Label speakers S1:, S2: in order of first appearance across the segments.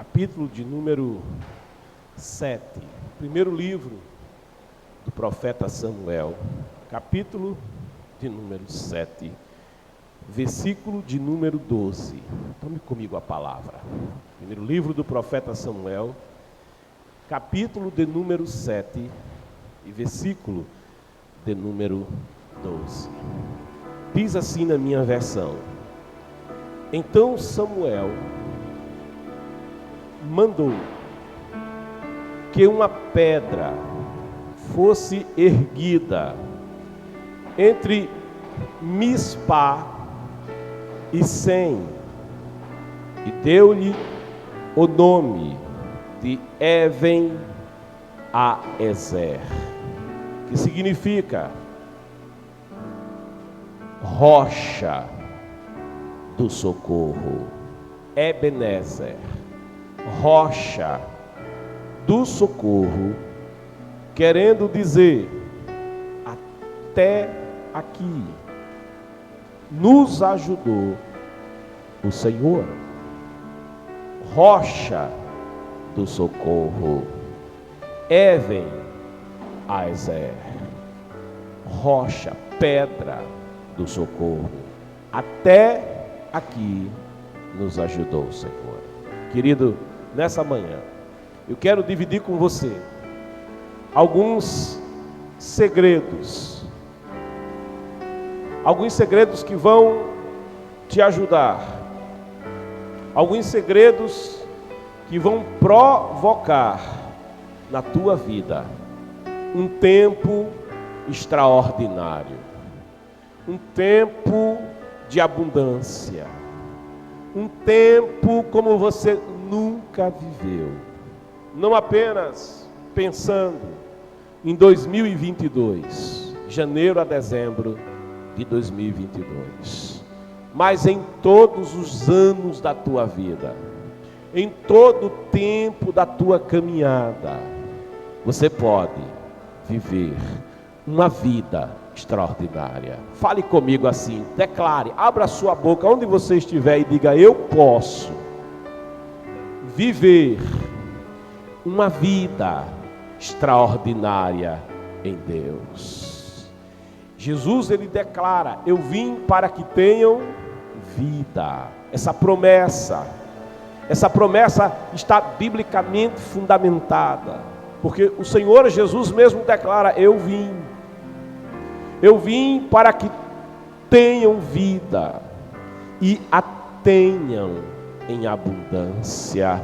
S1: capítulo de número 7, primeiro livro do profeta Samuel, capítulo de número 7, versículo de número 12. Tome comigo a palavra. Primeiro livro do profeta Samuel, capítulo de número 7 e versículo de número 12. Diz assim na minha versão: Então Samuel mandou que uma pedra fosse erguida entre Mispa e Sem, e deu-lhe o nome de Even-Aezer, que significa rocha do socorro. Ebenezer, rocha do socorro, querendo dizer, até aqui nos ajudou o Senhor. Rocha do socorro. Even-Aezer, rocha, pedra do socorro. Até aqui nos ajudou o Senhor. Querido, nessa manhã eu quero dividir com você alguns segredos que vão te ajudar, alguns segredos que vão provocar na tua vida um tempo extraordinário, um tempo de abundância, um tempo como você nunca viveu. Não apenas pensando em 2022, janeiro a dezembro de 2022, mas em todos os anos da tua vida, em todo o tempo da tua caminhada, você pode viver uma vida extraordinária. Fale comigo assim, declare, abra sua boca onde você estiver e diga: eu posso viver uma vida extraordinária em Deus. Jesus, ele declara: eu vim para que tenham vida. Essa promessa está biblicamente fundamentada, porque o Senhor Jesus mesmo declara: eu vim para que tenham vida e a tenham em abundância.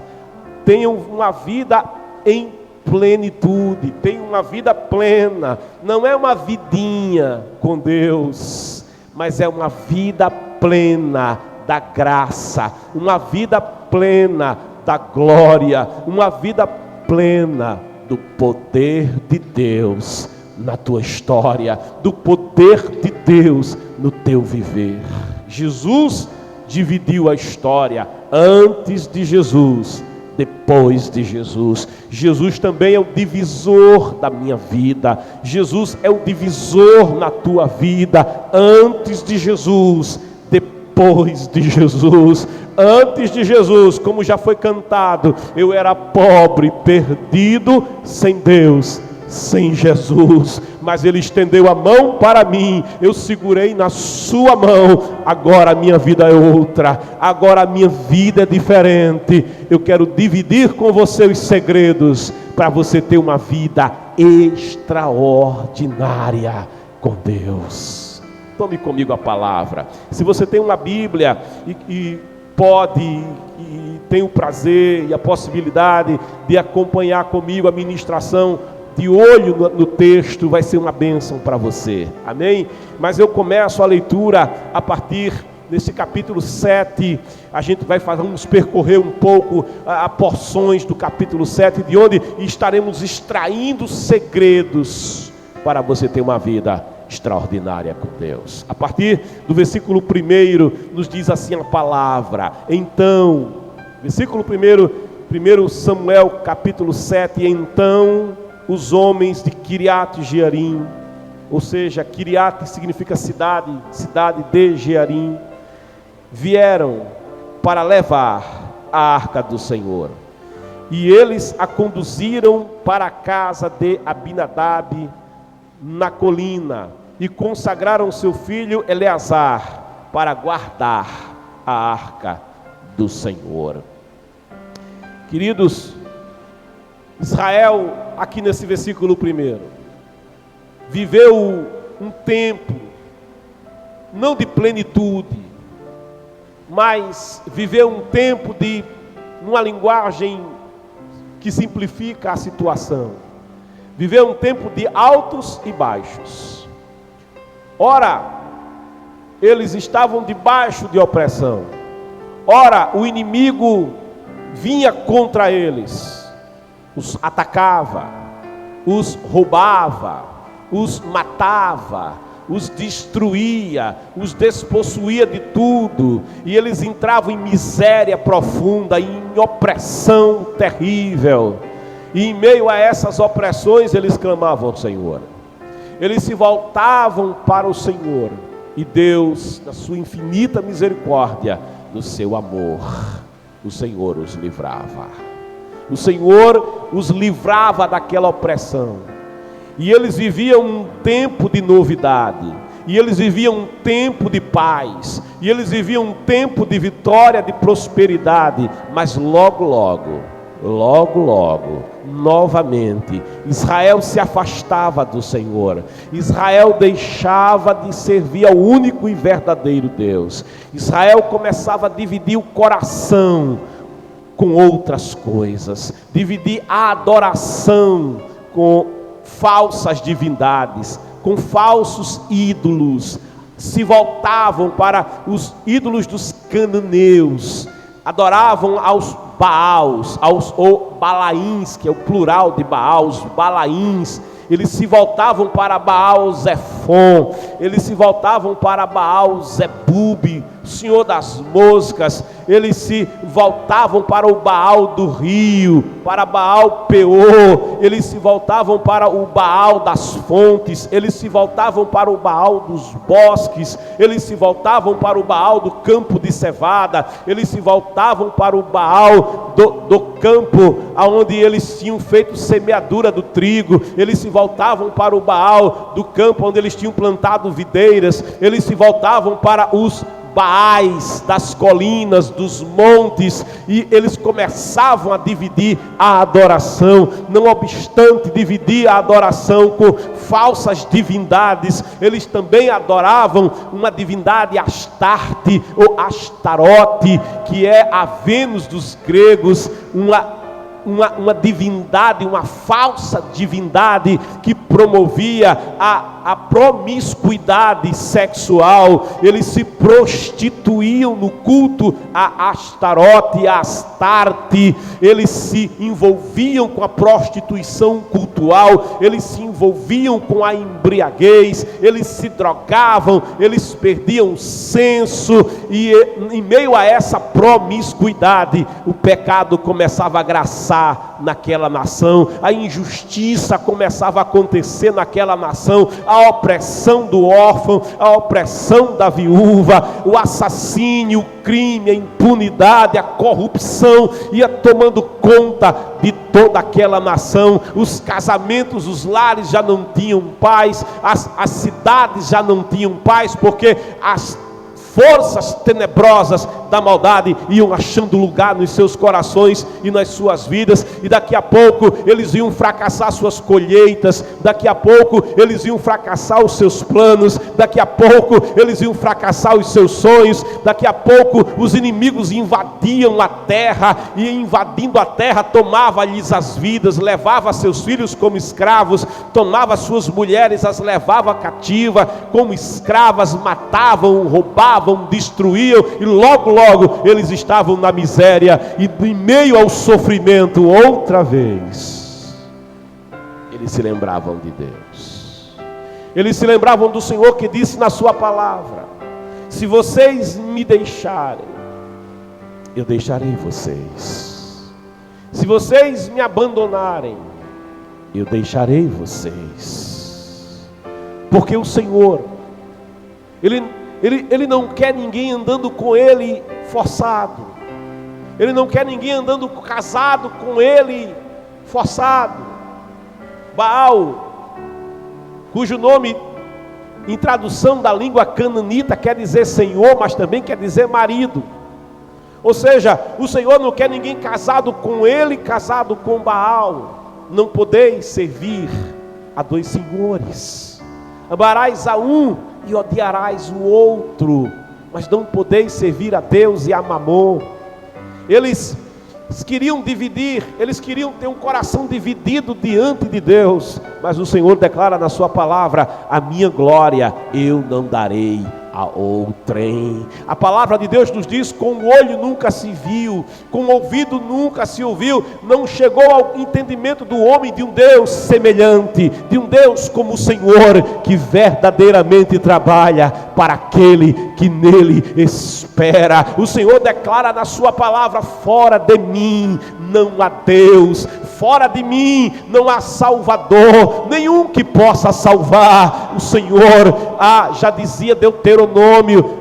S1: Tenham uma vida em plenitude, tenham uma vida plena. Não é uma vidinha com Deus, mas é uma vida plena da graça, uma vida plena da glória, uma vida plena do poder de Deus na tua história, do poder de Deus no teu viver. Jesus dividiu a história antes de Jesus, depois de Jesus. Jesus também é o divisor da minha vida. Jesus é o divisor na tua vida, antes de Jesus, depois de Jesus. Antes de Jesus, como já foi cantado, eu era pobre, perdido, sem Deus, sem Jesus, mas Ele estendeu a mão para mim, eu segurei na sua mão. Agora a minha vida é outra, agora a minha vida é diferente. Eu quero dividir com você os segredos para você ter uma vida extraordinária com Deus. Tome comigo a palavra. Se você tem uma Bíblia e tem o prazer e a possibilidade de acompanhar comigo a ministração, de olho no texto, vai ser uma bênção para você, amém? Mas eu começo a leitura a partir desse capítulo 7, vamos percorrer um pouco a porções do capítulo 7, de onde estaremos extraindo segredos para você ter uma vida extraordinária com Deus. A partir do versículo 1, nos diz assim a palavra: então, versículo 1 Samuel capítulo 7, então os homens de Quiriate-Jearim, ou seja, Quiriate significa cidade de Jearim, vieram para levar a arca do Senhor. E eles a conduziram para a casa de Abinadab na colina e consagraram seu filho Eleazar para guardar a arca do Senhor. Queridos, Israel, aqui nesse versículo 1, viveu um tempo, não de plenitude, mas viveu um tempo de, numa linguagem que simplifica a situação, viveu um tempo de altos e baixos. Ora, eles estavam debaixo de opressão. Ora, o inimigo vinha contra eles, os atacava, os roubava, os matava, os destruía, os despossuía de tudo, e eles entravam em miséria profunda, em opressão terrível. E em meio a essas opressões eles clamavam ao Senhor, eles se voltavam para o Senhor, e Deus, na sua infinita misericórdia, no seu amor, o Senhor os livrava. O Senhor os livrava daquela opressão. E eles viviam um tempo de novidade. E eles viviam um tempo de paz. E eles viviam um tempo de vitória, de prosperidade. Mas logo, novamente, Israel se afastava do Senhor. Israel deixava de servir ao único e verdadeiro Deus. Israel começava a dividir o coração com outras coisas, dividir a adoração com falsas divindades, com falsos ídolos. Se voltavam para os ídolos dos cananeus, adoravam aos Baals, ou Balaíns, que é o plural de Baal, os Balaíns. Eles se voltavam para Baal Zefon, eles se voltavam para Baal Zebub, Senhor das moscas. Eles se voltavam para o Baal do rio, para Baal Peor. Eles se voltavam para o Baal das fontes, eles se voltavam para o Baal dos bosques, eles se voltavam para o Baal do campo de cevada, eles se voltavam para o Baal do campo onde eles tinham feito semeadura do trigo, eles se voltavam para o Baal do campo onde eles tinham plantado videiras, eles se voltavam para os Baais das colinas, dos montes, e eles começavam a dividir a adoração. Não obstante dividir a adoração com falsas divindades, eles também adoravam uma divindade Astarte ou Astarote, que é a Vênus dos gregos, uma divindade, uma falsa divindade que promovia a promiscuidade sexual. Eles se prostituíam no culto a Astarote e a Astarte. Eles se envolviam com a prostituição cultural, eles se envolviam com a embriaguez, eles se drogavam, eles perdiam o senso. E em meio a essa promiscuidade, o pecado começava a graçar naquela nação, a injustiça começava a acontecer naquela nação, a opressão do órfão, a opressão da viúva, o assassínio, o crime, a impunidade, a corrupção ia tomando conta de toda aquela nação. Os casamentos, os lares já não tinham paz, as cidades já não tinham paz, porque as forças tenebrosas da maldade iam achando lugar nos seus corações e nas suas vidas, e daqui a pouco eles iam fracassar suas colheitas, daqui a pouco eles iam fracassar os seus planos, daqui a pouco eles iam fracassar os seus sonhos, daqui a pouco os inimigos invadiam a terra, e invadindo a terra tomava-lhes as vidas, levava seus filhos como escravos, tomava suas mulheres, as levava cativa como escravas, matavam, roubavam, destruíam, e logo eles estavam na miséria, e em meio ao sofrimento, outra vez, eles se lembravam de Deus, eles se lembravam do Senhor que disse na sua palavra: se vocês me deixarem, eu deixarei vocês; se vocês me abandonarem, eu deixarei vocês. Porque o Senhor, Ele não quer ninguém andando com Ele forçado. Ele não quer ninguém andando casado com ele, forçado. Baal, cujo nome em tradução da língua cananita quer dizer Senhor, mas também quer dizer marido. Ou seja, o Senhor não quer ninguém casado com ele, casado com Baal. Não podeis servir a dois senhores. Amarás a um e odiarás o outro, mas não podeis servir a Deus e a Mamon. Eles queriam dividir, eles queriam ter um coração dividido diante de Deus, mas o Senhor declara na sua palavra: a minha glória eu não darei a outrem. A palavra de Deus nos diz: com o olho nunca se viu, com o ouvido nunca se ouviu, não chegou ao entendimento do homem de um Deus semelhante, de um Deus como o Senhor, que verdadeiramente trabalha para aquele que nele espera. O Senhor declara na sua palavra: fora de mim não há Deus, fora de mim não há Salvador, nenhum que possa salvar. O Senhor, já dizia Deuteronômio,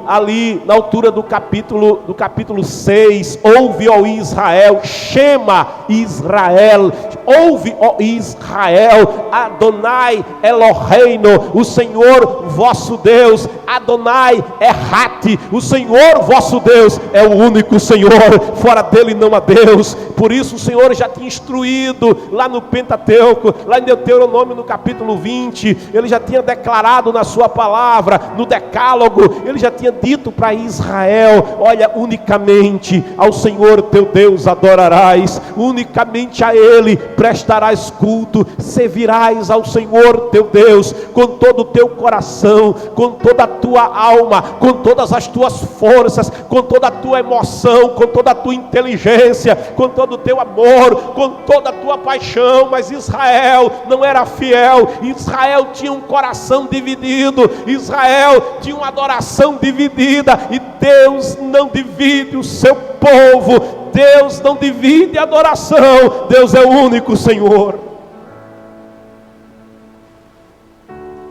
S1: ali na altura do capítulo 6, ouve, ó Israel, Shema Israel, ouve, ó Israel, Adonai Eloheinu, o Senhor vosso Deus, Adonai Errat, o Senhor vosso Deus é o único Senhor, fora dele não há Deus. Por isso o Senhor já tinha instruído lá no Pentateuco, lá em Deuteronômio no capítulo 20, ele já tinha declarado na sua palavra, no decálogo, ele já tinha dito para Israel: olha, unicamente ao Senhor teu Deus adorarás, unicamente a Ele prestarás culto, servirás ao Senhor teu Deus com todo o teu coração, com toda a tua alma, com todas as tuas forças, com toda a tua emoção, com toda a tua inteligência, com todo o teu amor, com toda a tua paixão. Mas Israel não era fiel, Israel tinha um coração dividido, Israel tinha uma adoração dividida, e Deus não divide o seu povo, Deus não divide a adoração, Deus é o único Senhor.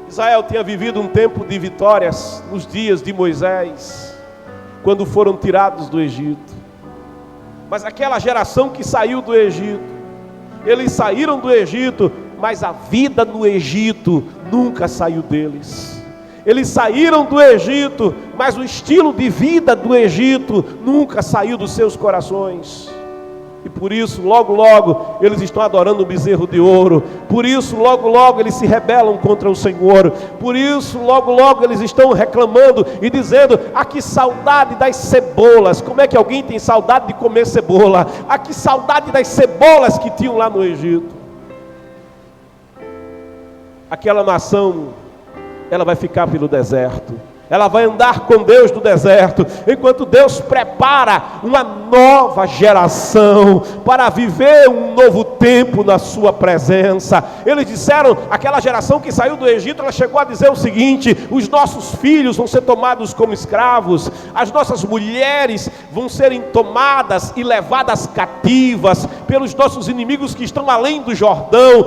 S1: Israel tinha vivido um tempo de vitórias nos dias de Moisés, quando foram tirados do Egito. Mas aquela geração que saiu do Egito, eles saíram do Egito, mas a vida no Egito nunca saiu deles. Eles saíram do Egito, mas o estilo de vida do Egito nunca saiu dos seus corações. E por isso, logo logo, eles estão adorando o bezerro de ouro. Por isso, logo logo, eles se rebelam contra o Senhor. Por isso, logo logo, eles estão reclamando e dizendo: ah, que saudade das cebolas. Como é que alguém tem saudade de comer cebola? Ah, que saudade das cebolas que tinham lá no Egito. Aquela nação, ela vai ficar pelo deserto. Ela vai andar com Deus no deserto, enquanto Deus prepara uma nova geração para viver um novo tempo na sua presença. Eles disseram, aquela geração que saiu do Egito, ela chegou a dizer o seguinte: os nossos filhos vão ser tomados como escravos, as nossas mulheres vão serem tomadas e levadas cativas pelos nossos inimigos que estão além do Jordão,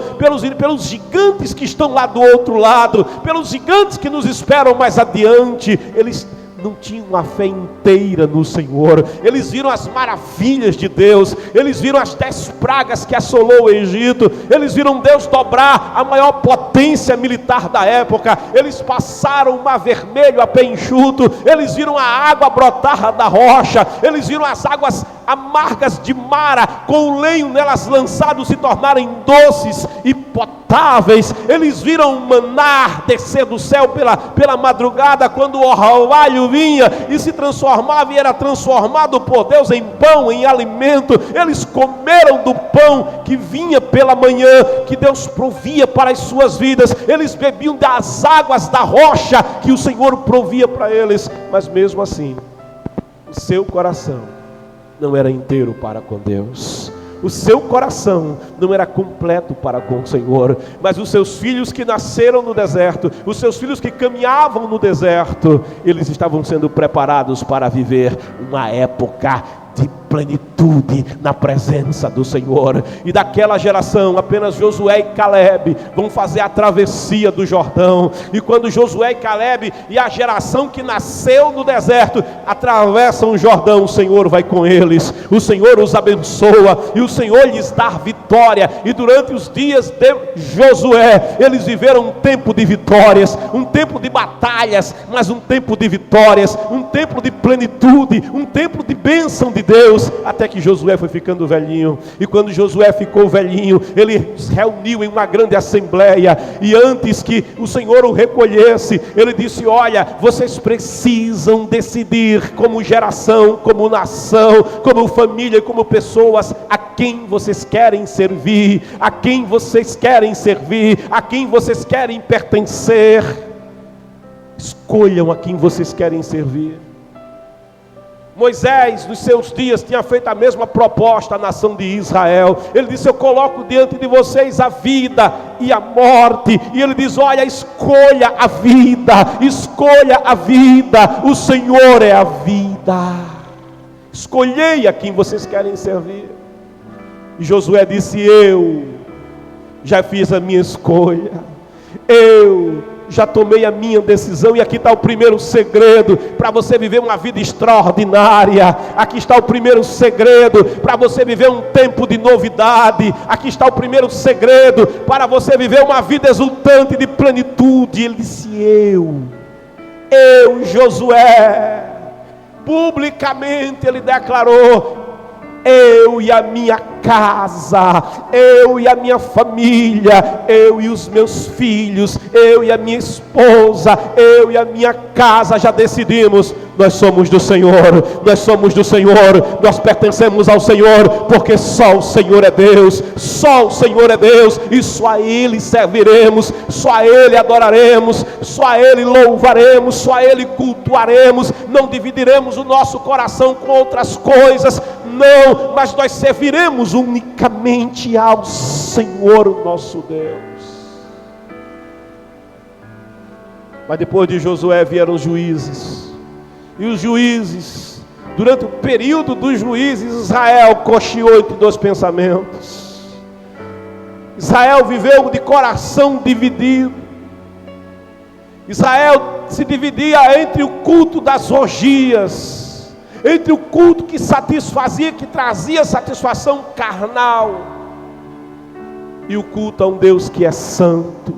S1: pelos gigantes que estão lá do outro lado, pelos gigantes que nos esperam mais adiante. Eles não tinham a fé inteira no Senhor. Eles viram as maravilhas de Deus, eles viram as 10 pragas que assolou o Egito, eles viram Deus dobrar a maior potência militar da época, eles passaram o mar vermelho a pé enxuto, eles viram a água brotar da rocha, eles viram as águas amargas de Mara, com o lenho nelas lançado, se tornarem doces e potáveis. Eles viram o maná descer do céu pela madrugada, quando o orvalho vinha e se transformava, e era transformado por Deus em pão, em alimento. Eles comeram do pão que vinha pela manhã, que Deus provia para as suas vidas. Eles bebiam das águas da rocha que o Senhor provia para eles. Mas mesmo assim, o seu coração não era inteiro para com Deus. O seu coração não era completo para com o Senhor. Mas os seus filhos que nasceram no deserto, os seus filhos que caminhavam no deserto, eles estavam sendo preparados para viver uma época de plenitude na presença do Senhor. E daquela geração, apenas Josué e Calebe vão fazer a travessia do Jordão. E quando Josué e Calebe e a geração que nasceu no deserto atravessam o Jordão, o Senhor vai com eles, o Senhor os abençoa e o Senhor lhes dá vitória. E durante os dias de Josué, eles viveram um tempo de vitórias, um tempo de batalhas, mas um tempo de vitórias, um tempo de plenitude, um tempo de bênção de Deus. Até que Josué foi ficando velhinho. E quando Josué ficou velhinho, ele se reuniu em uma grande assembleia. E antes que o Senhor o recolhesse, ele disse: olha, vocês precisam decidir como geração, como nação, como família, como pessoas, a quem vocês querem servir, a quem vocês querem servir, a quem vocês querem pertencer. Escolham a quem vocês querem servir. Moisés, nos seus dias, tinha feito a mesma proposta à nação de Israel. Ele disse: eu coloco diante de vocês a vida e a morte. E ele diz: olha, escolha a vida, escolha a vida, o Senhor é a vida. Escolhei a quem vocês querem servir. E Josué disse: eu já fiz a minha escolha, eu já tomei a minha decisão. E aqui está o primeiro segredo para você viver uma vida extraordinária. Aqui está o primeiro segredo para você viver um tempo de novidade. Aqui está o primeiro segredo para você viver uma vida exultante de plenitude. Ele disse: eu Josué, publicamente ele declarou: eu e a minha casa, eu e a minha família, eu e os meus filhos, eu e a minha esposa, eu e a minha casa já decidimos, nós somos do Senhor, nós somos do Senhor, nós pertencemos ao Senhor, porque só o Senhor é Deus, só o Senhor é Deus, e só a Ele serviremos, só a Ele adoraremos, só a Ele louvaremos, só a Ele cultuaremos. Não dividiremos o nosso coração com outras coisas, não, mas nós serviremos unicamente ao Senhor, o nosso Deus. Mas depois de Josué vieram os juízes, e os juízes, durante o período dos juízes, Israel cocheou entre dois pensamentos. Israel viveu de coração dividido. Israel se dividia entre o culto das orgias, entre o culto que satisfazia, que trazia satisfação carnal, e o culto a um Deus que é santo,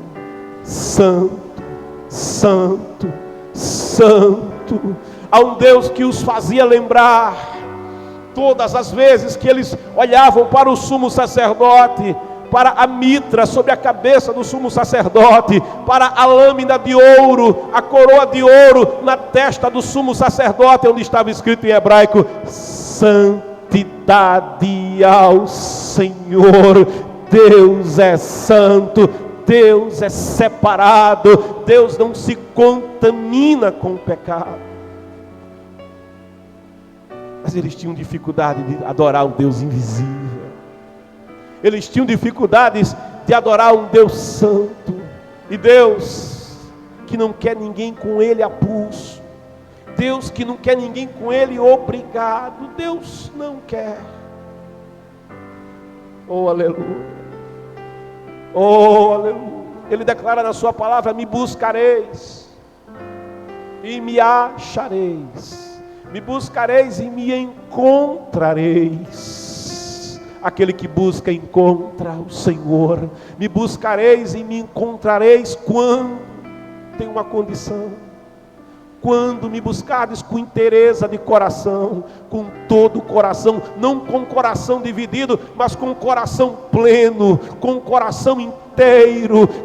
S1: santo, santo, santo, a um Deus que os fazia lembrar, todas as vezes que eles olhavam para o sumo sacerdote, para a mitra sobre a cabeça do sumo sacerdote, para a lâmina de ouro, a coroa de ouro na testa do sumo sacerdote, onde estava escrito em hebraico: santidade ao Senhor. Deus é santo, Deus é separado, Deus não se contamina com o pecado. Mas eles tinham dificuldade de adorar um Deus invisível. Eles tinham dificuldades de adorar um Deus santo. E Deus que não quer ninguém com Ele a pulso. Deus que não quer ninguém com Ele obrigado. Deus não quer. Oh, aleluia. Oh, aleluia. Ele declara na sua palavra: me buscareis e me achareis. Me buscareis e me encontrareis. Aquele que busca, encontra o Senhor. Me buscareis e me encontrareis quando? Tem uma condição: quando me buscardes com inteireza de coração, com todo o coração, não com o coração dividido, mas com o coração pleno, com o coração inteiro.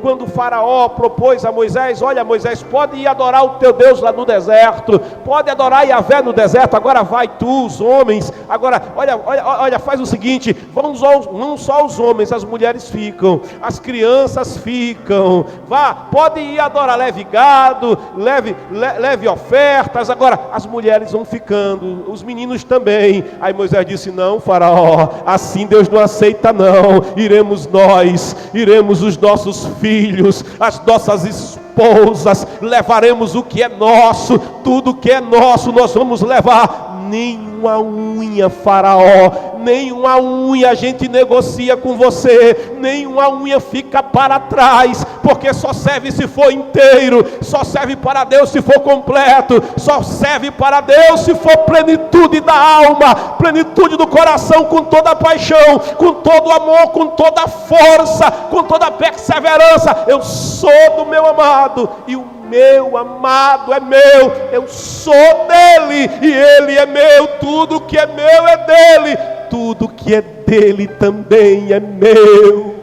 S1: Quando o faraó propôs a Moisés: olha, Moisés, pode ir adorar o teu Deus lá no deserto, pode adorar Yahvé no deserto, agora vai tu, os homens, agora, olha, faz o seguinte, não só os homens, as mulheres ficam, as crianças ficam, vá, pode ir adorar, leve gado, leve ofertas, agora as mulheres vão ficando, os meninos também. Aí Moisés disse: não, faraó, assim Deus não aceita não, iremos nós, iremos os nossos filhos, as nossas esposas, levaremos o que é nosso, tudo que é nosso nós vamos levar. nenhuma unha, Faraó, nenhuma unha a gente negocia com você, nenhuma unha fica para trás, porque só serve se for inteiro, só serve para Deus se for completo, só serve para Deus se for plenitude da alma, plenitude do coração, com toda a paixão, com todo o amor, com toda a força, com toda a perseverança. Eu sou do meu amado, e o meu amado é meu, eu sou dele, e ele é meu. Tudo que é meu é dele, tudo que é dele também é meu.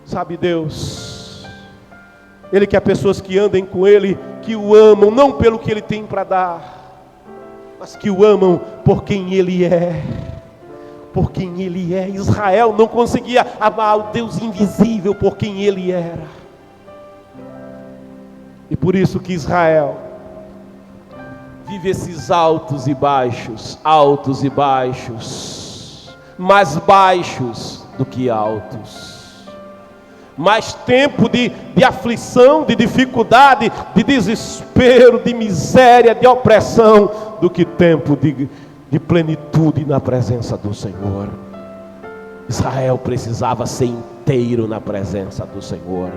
S1: Sabe, Deus, Ele quer pessoas que andem com Ele, que o amam, não pelo que Ele tem para dar, mas que o amam por quem Ele é. Por quem Ele é. Israel não conseguia amar o Deus invisível por quem Ele era. E por isso que Israel vive esses altos e baixos, mais baixos do que altos. Mais tempo de aflição, de dificuldade, de desespero, de miséria, de opressão, do que tempo de plenitude na presença do Senhor. Israel precisava ser inteiro na presença do Senhor.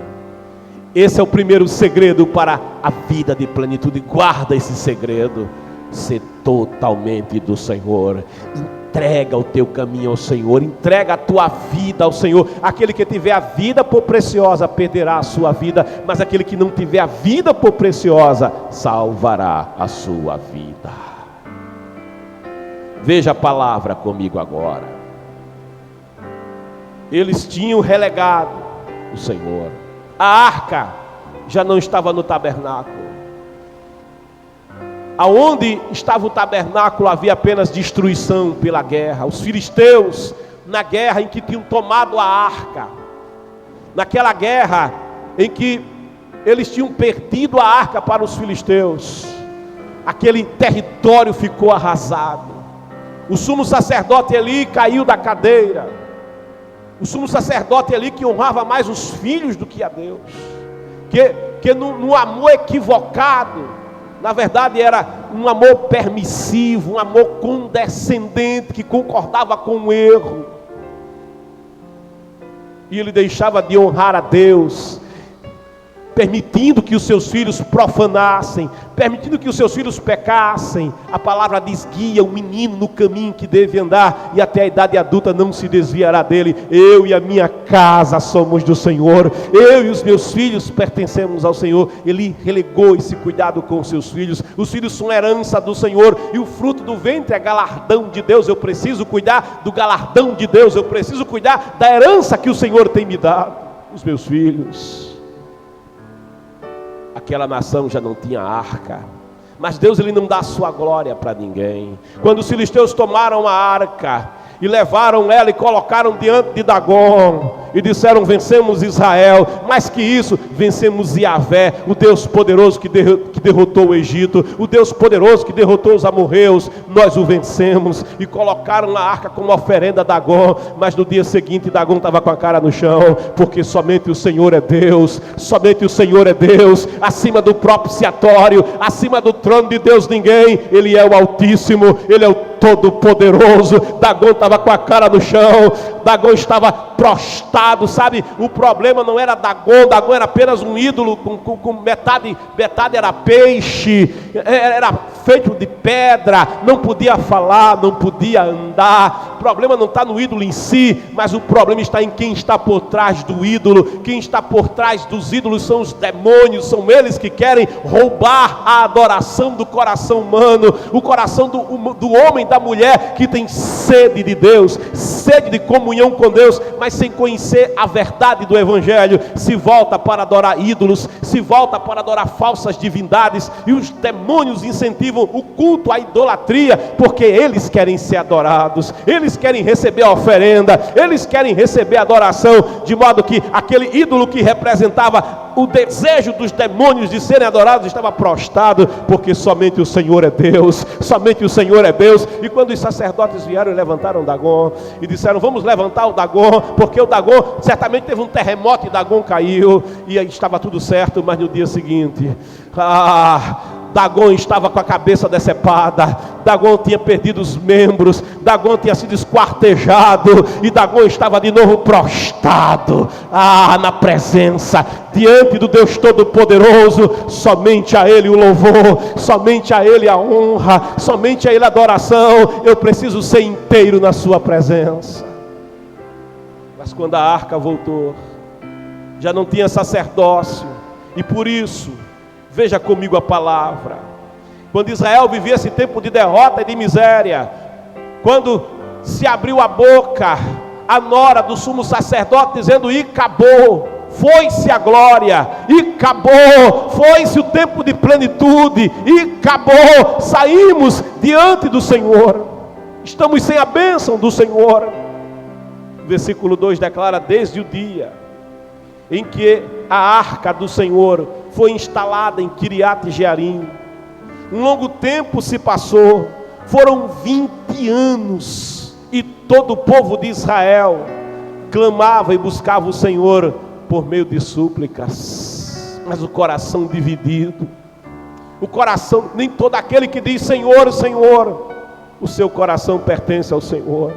S1: Esse é o primeiro segredo para a vida de plenitude. Guarda esse segredo. Ser totalmente do Senhor. Entrega o teu caminho ao Senhor, entrega a tua vida ao Senhor. Aquele que tiver a vida por preciosa perderá a sua vida, mas aquele que não tiver a vida por preciosa salvará a sua vida. Veja a palavra comigo agora. Eles tinham relegado o Senhor. A arca já não estava no tabernáculo. Aonde estava o tabernáculo havia apenas destruição pela guerra. Os filisteus, na guerra em que tinham tomado a arca, naquela guerra em que eles tinham perdido a arca para os filisteus, aquele território ficou arrasado. O sumo sacerdote Eli caiu da cadeira. O sumo sacerdote Eli, que honrava mais os filhos do que a Deus, que no amor equivocado, na verdade era um amor permissivo, um amor condescendente, que concordava com o erro, e ele deixava de honrar a Deus, permitindo que os seus filhos profanassem, permitindo que os seus filhos pecassem. A palavra diz: guia o menino no caminho que deve andar, e até a idade adulta não se desviará dele. Eu e a minha casa somos do Senhor, eu e os meus filhos pertencemos ao Senhor. Ele relegou esse cuidado com os seus filhos. Os filhos são herança do Senhor, e o fruto do ventre é galardão de Deus. Eu preciso cuidar do galardão de Deus, eu preciso cuidar da herança que o Senhor tem me dado, os meus filhos. Aquela nação já não tinha arca, mas Deus, ele não dá a sua glória para ninguém. Quando os filisteus tomaram a arca e levaram ela e colocaram diante de Dagon, e disseram: vencemos Israel. Mais que isso, vencemos Yahvé, o Deus poderoso que derrotou o Egito, o Deus poderoso que derrotou os amorreus. Nós o vencemos. E colocaram na arca como oferenda a Dagon. Mas no dia seguinte Dagon estava com a cara no chão, porque somente o Senhor é Deus, somente o Senhor é Deus, acima do propiciatório, acima do trono de Deus ninguém. Ele é o Altíssimo, ele é o Todo-Poderoso. Dagon estava com a cara no chão, Dagon estava prostrado, sabe? O problema não era Dagon, Dagon era apenas um ídolo, com metade era peixe, era feito de pedra, não podia falar, não podia andar. O problema não está no ídolo em si, mas o problema está em quem está por trás do ídolo. Quem está por trás dos ídolos são os demônios, são eles que querem roubar a adoração do coração humano, o coração do homem, da mulher que tem sede de Deus, sede de comunhão com Deus, mas sem conhecer a verdade do Evangelho, se volta para adorar ídolos, se volta para adorar falsas divindades, e os demônios incentivam o culto à idolatria, porque eles querem ser adorados, eles querem receber a oferenda, eles querem receber a adoração, de modo que aquele ídolo que representava o desejo dos demônios de serem adorados estava prostrado, porque somente o Senhor é Deus, somente o Senhor é Deus. E quando os sacerdotes vieram e levantaram Dagon, e disseram: vamos levantar o Dagon, porque o Dagon, certamente teve um terremoto e Dagon caiu, e aí estava tudo certo. Mas no dia seguinte, Dagon estava com a cabeça decepada, Dagon tinha perdido os membros, Dagon tinha sido esquartejado, e Dagon estava de novo prostrado, na presença, diante do Deus Todo-Poderoso. Somente a Ele o louvor, somente a Ele a honra, somente a Ele a adoração. Eu preciso ser inteiro na sua presença. Mas quando a arca voltou, já não tinha sacerdócio, e por isso, veja comigo a palavra, quando Israel vivia esse tempo de derrota e de miséria, quando se abriu a boca a nora do sumo sacerdote dizendo: e acabou, foi-se a glória, e acabou, foi-se o tempo de plenitude, e acabou, saímos diante do Senhor, estamos sem a bênção do Senhor. O versículo 2 declara: desde o dia em que a arca do Senhor foi instalada em Kiriat Jearim, um longo tempo se passou, foram 20 anos, e todo o povo de Israel clamava e buscava o Senhor por meio de súplicas, mas o coração dividido, o coração, nem todo aquele que diz Senhor, Senhor, o seu coração pertence ao Senhor.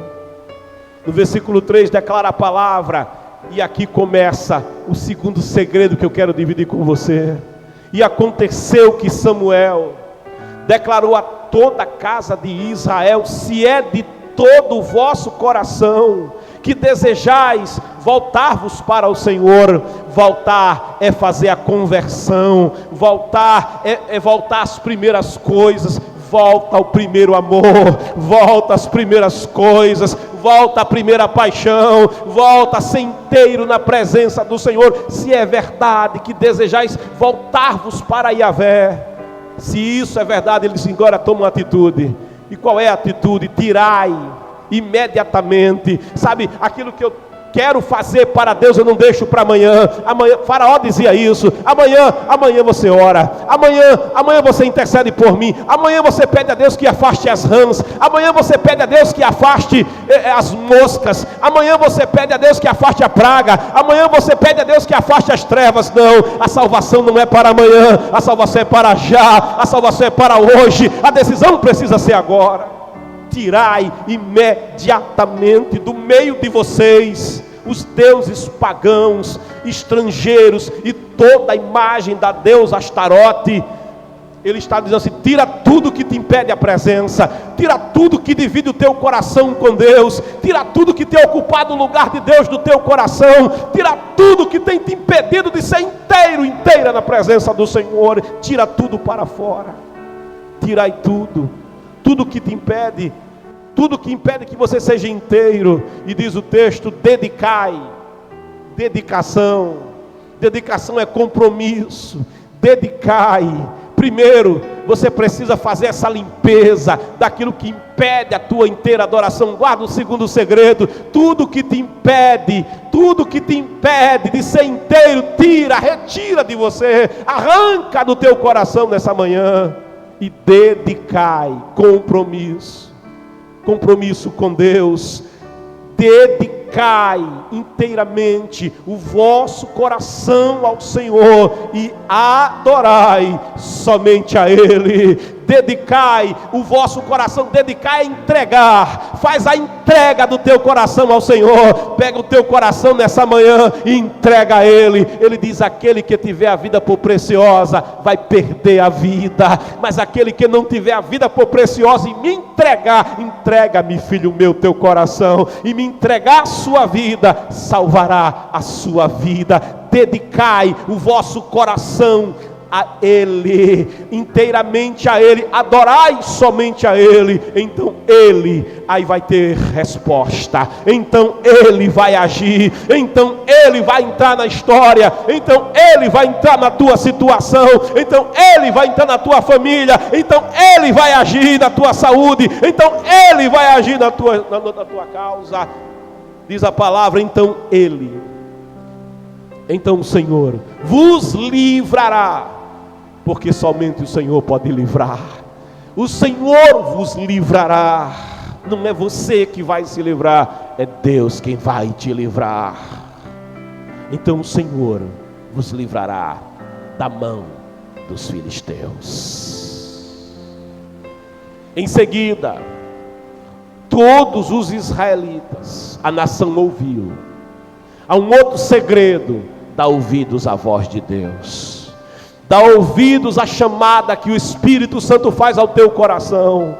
S1: No versículo 3 declara a palavra, e aqui começa o segundo segredo que eu quero dividir com você. E aconteceu que Samuel declarou a toda a casa de Israel: se é de todo o vosso coração que desejais voltar-vos para o Senhor, voltar é fazer a conversão, voltar é voltar às primeiras coisas, volta ao primeiro amor, volta às primeiras coisas, volta à primeira paixão, volta a ser inteiro na presença do Senhor. Se é verdade que desejais voltar-vos para Yahvé, se isso é verdade, ele diz: agora toma uma atitude. E qual é a atitude? Tirai imediatamente, sabe, aquilo que eu quero fazer para Deus, eu não deixo para amanhã. Faraó dizia isso: amanhã você ora, amanhã você intercede por mim, amanhã você pede a Deus que afaste as rãs, amanhã você pede a Deus que afaste as moscas, amanhã você pede a Deus que afaste a praga, amanhã você pede a Deus que afaste as trevas. Não, a salvação não é para amanhã, a salvação é para já, a salvação é para hoje, a decisão precisa ser agora. Tirai imediatamente do meio de vocês os deuses pagãos, estrangeiros e toda a imagem da deusa Astarote. Ele está dizendo assim: tira tudo que te impede a presença, tira tudo que divide o teu coração com Deus, tira tudo que tem ocupado o lugar de Deus do teu coração, tira tudo que tem te impedido de ser inteira na presença do Senhor, tira tudo para fora. Tirai tudo que te impede, tudo que impede que você seja inteiro. E diz o texto: dedicai. Dedicação é compromisso. Dedicai. Primeiro, você precisa fazer essa limpeza daquilo que impede a tua inteira adoração. Guarda o segundo segredo: tudo que te impede de ser inteiro, retira de você, arranca do teu coração nessa manhã. E dedicai, compromisso com Deus. Dedicai inteiramente o vosso coração ao Senhor e adorai somente a Ele. Dedicai o vosso coração, dedicar é entregar. Faz a entrega do teu coração ao Senhor. Pega o teu coração nessa manhã e entrega a Ele. Ele diz: aquele que tiver a vida por preciosa vai perder a vida, mas aquele que não tiver a vida por preciosa e me entregar, entrega-me, filho meu, teu coração, e me entregar a sua vida, salvará a sua vida. Dedicai o vosso coração a Ele, inteiramente a Ele, adorai somente a Ele. Então Ele aí vai ter resposta, então Ele vai agir, então Ele vai entrar na história, então Ele vai entrar na tua situação, então Ele vai entrar na tua família, então Ele vai agir na tua saúde, então Ele vai agir na tua causa. Diz a palavra: então o Senhor vos livrará, porque somente o Senhor pode livrar. O Senhor vos livrará. Não é você que vai se livrar, é Deus quem vai te livrar. Então o Senhor vos livrará da mão dos filisteus. Em seguida, todos os israelitas, a nação ouviu. Há um outro segredo: dá ouvidos à voz de Deus, dá ouvidos à chamada que o Espírito Santo faz ao teu coração.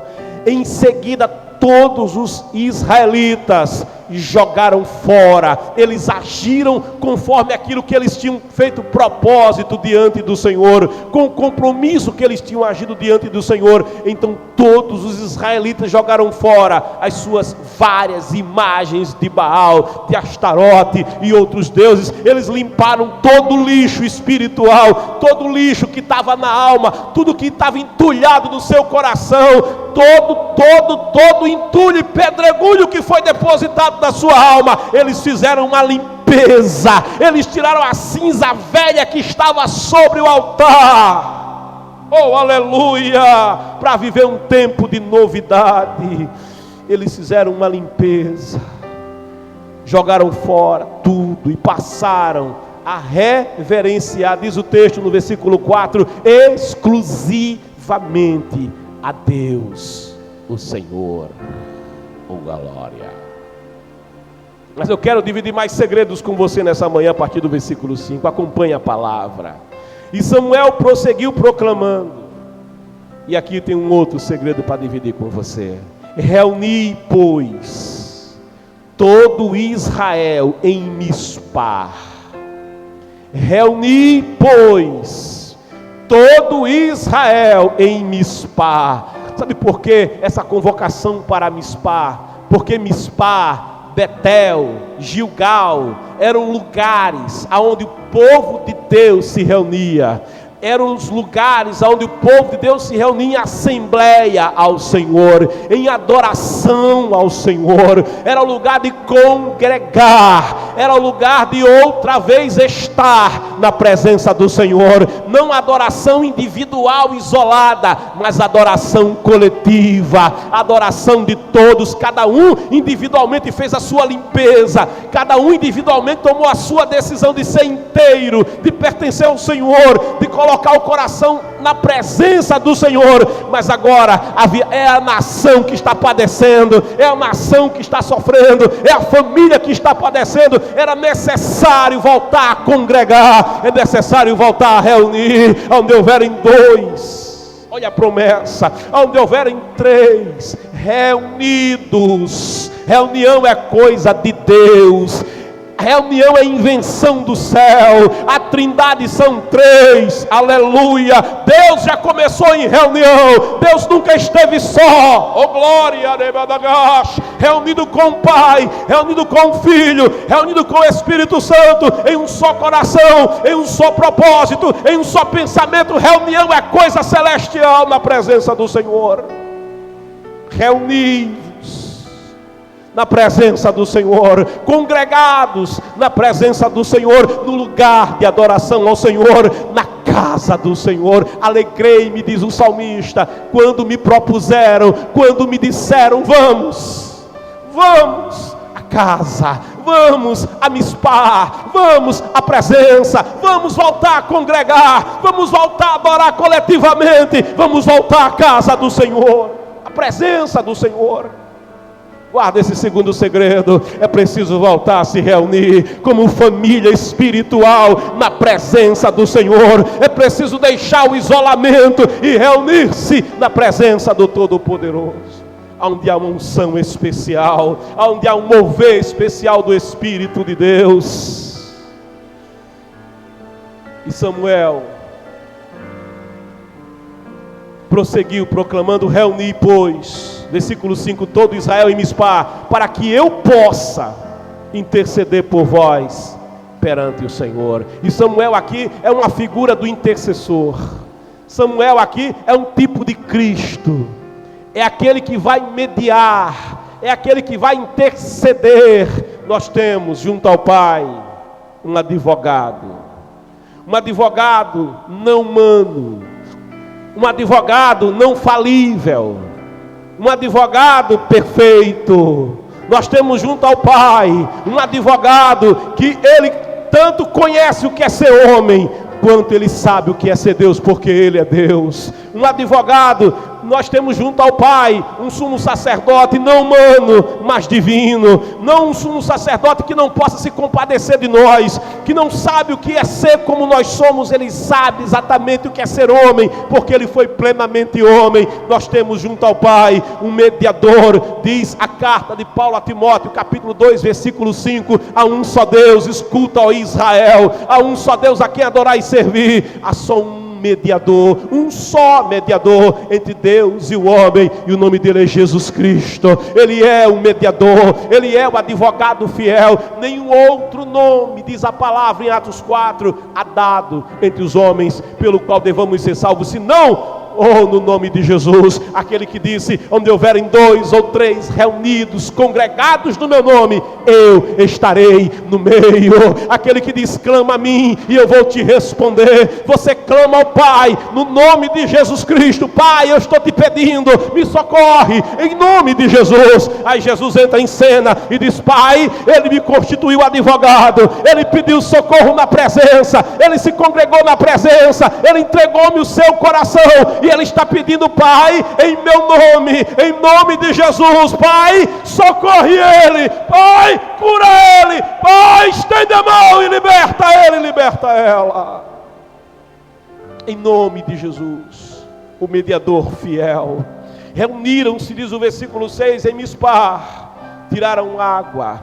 S1: Em seguida, todos os israelitas jogaram fora, eles agiram conforme aquilo que eles tinham feito propósito diante do Senhor, com o compromisso que eles tinham agido diante do Senhor. Então todos os israelitas jogaram fora as suas várias imagens de Baal, de Astarote e outros deuses. Eles limparam todo o lixo espiritual, todo o lixo que estava na alma, tudo que estava entulhado no seu coração, todo entulho e pedregulho que foi depositado da sua alma. Eles fizeram uma limpeza, eles tiraram a cinza velha que estava sobre o altar, oh aleluia, para viver um tempo de novidade. Eles fizeram uma limpeza, jogaram fora tudo e passaram a reverenciar, diz o texto no versículo 4, exclusivamente a Deus, o Senhor. Oh glória! Mas eu quero dividir mais segredos com você nessa manhã, a partir do versículo 5. Acompanhe a palavra. E Samuel prosseguiu proclamando. E aqui tem um outro segredo para dividir com você. Reuni, pois, todo Israel em Mispá. Reuni, pois, todo Israel em Mispá. Sabe por que essa convocação para Mispá? Porque Mispá, Betel, Gilgal eram lugares onde o povo de Deus se reunia. Eram os lugares onde o povo de Deus se reunia em assembleia ao Senhor, em adoração ao Senhor. Era o lugar de congregar, era o lugar de outra vez estar na presença do Senhor. Não adoração individual isolada, mas adoração coletiva, adoração de todos. Cada um individualmente fez a sua limpeza, cada um individualmente tomou a sua decisão de ser inteiro, de pertencer ao Senhor, de colocar o coração na presença do Senhor. Mas agora é a nação que está padecendo, é a nação que está sofrendo, é a família que está padecendo. Era necessário voltar a congregar, é necessário voltar a reunir. Onde houverem dois, olha a promessa, onde houverem três reunidos, reunião é coisa de Deus. Reunião é invenção do céu. A trindade são três, aleluia. Deus já começou em reunião. Deus nunca esteve só, oh glória, reunido com o Pai, reunido com o Filho, reunido com o Espírito Santo, em um só coração, em um só propósito, em um só pensamento. Reunião é coisa celestial na presença do Senhor. Reunidos na presença do Senhor, congregados na presença do Senhor, no lugar de adoração ao Senhor, na casa do Senhor. Alegrei-me, diz o salmista, quando me propuseram, quando me disseram: vamos à casa, vamos a Mispá, vamos à presença, vamos voltar a congregar, vamos voltar a adorar coletivamente, vamos voltar à casa do Senhor, à presença do Senhor. Guarda esse segundo segredo: é preciso voltar a se reunir como família espiritual na presença do Senhor. É preciso deixar o isolamento e reunir-se na presença do Todo-Poderoso, onde há uma unção especial, onde há um mover especial do Espírito de Deus. E Samuel prosseguiu proclamando: reuni, pois, versículo 5, todo Israel em Mispá, para que eu possa interceder por vós perante o Senhor. E Samuel aqui é uma figura do intercessor. Samuel aqui é um tipo de Cristo. É aquele que vai mediar, é aquele que vai interceder. Nós temos junto ao Pai um advogado não humano, um advogado não falível, um advogado perfeito. Nós temos junto ao Pai um advogado que ele tanto conhece o que é ser homem, quanto ele sabe o que é ser Deus, porque ele é Deus. Um advogado Nós temos junto ao Pai um sumo sacerdote não humano, mas divino. Não um sumo sacerdote que não possa se compadecer de nós, que não sabe o que é ser como nós somos. Ele sabe exatamente o que é ser homem, porque ele foi plenamente homem. Nós temos junto ao Pai um mediador. Diz a carta de Paulo a Timóteo, capítulo 2, versículo 5: há um só Deus, escuta, ó Israel, há um só Deus a quem adorar e servir. Há só mediador, um só mediador entre Deus e o homem, e o nome dele é Jesus Cristo. Ele é o mediador, ele é o advogado fiel. Nenhum outro nome, diz a palavra em Atos 4, há dado entre os homens pelo qual devamos ser salvos, senão no nome de Jesus. Aquele que disse: onde houverem 2 ou 3 reunidos, congregados no meu nome, eu estarei no meio. Aquele que diz: clama a mim e eu vou te responder. Você clama ao Pai no nome de Jesus Cristo: Pai, eu estou te pedindo, me socorre em nome de Jesus. Aí Jesus entra em cena e diz: Pai, ele me constituiu advogado, ele pediu socorro na presença, ele se congregou na presença, ele entregou-me o seu coração, e ele está pedindo: Pai, em meu nome, em nome de Jesus, Pai, socorre ele, Pai, cura ele, Pai, estende a mão e liberta ele, liberta ela, em nome de Jesus. O mediador fiel. Reuniram-se, diz o versículo 6, em Mispar, tiraram água,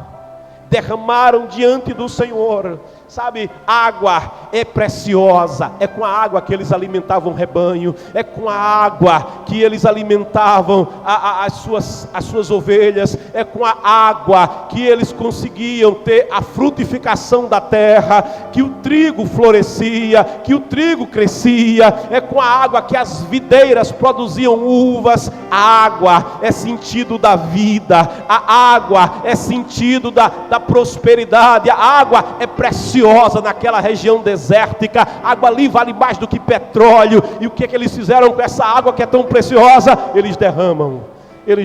S1: derramaram diante do Senhor. Sabe, água é preciosa. É com a água que eles alimentavam o rebanho, é com a água que eles alimentavam as suas ovelhas, é com a água que eles conseguiam ter a frutificação da terra, que o trigo florescia, que o trigo crescia. É com a água que as videiras produziam uvas. A água é sentido da vida, a água é sentido da prosperidade. A água é preciosa naquela região desértica. Água ali vale mais do que petróleo. E o que eles fizeram com essa água que é tão preciosa? Eles derramam.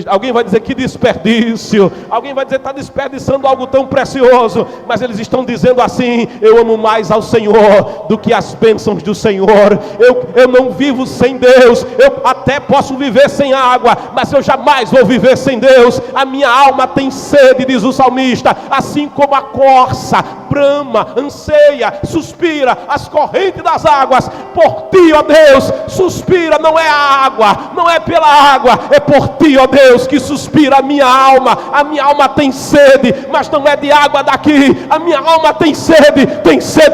S1: Alguém vai dizer: que desperdício. Alguém vai dizer: está desperdiçando algo tão precioso. Mas eles estão dizendo assim: eu amo mais ao Senhor do que as bênçãos do Senhor. Eu não vivo sem Deus. Eu até posso viver sem água, mas eu jamais vou viver sem Deus. A minha alma tem sede, diz o salmista, assim como a corça brama, anseia, suspira as correntes das águas. Por ti, ó Deus, suspira. Não é a água, não é pela água, é por ti, ó Deus, que suspira a minha alma. A minha alma tem sede, mas não é de água daqui. A minha alma tem sede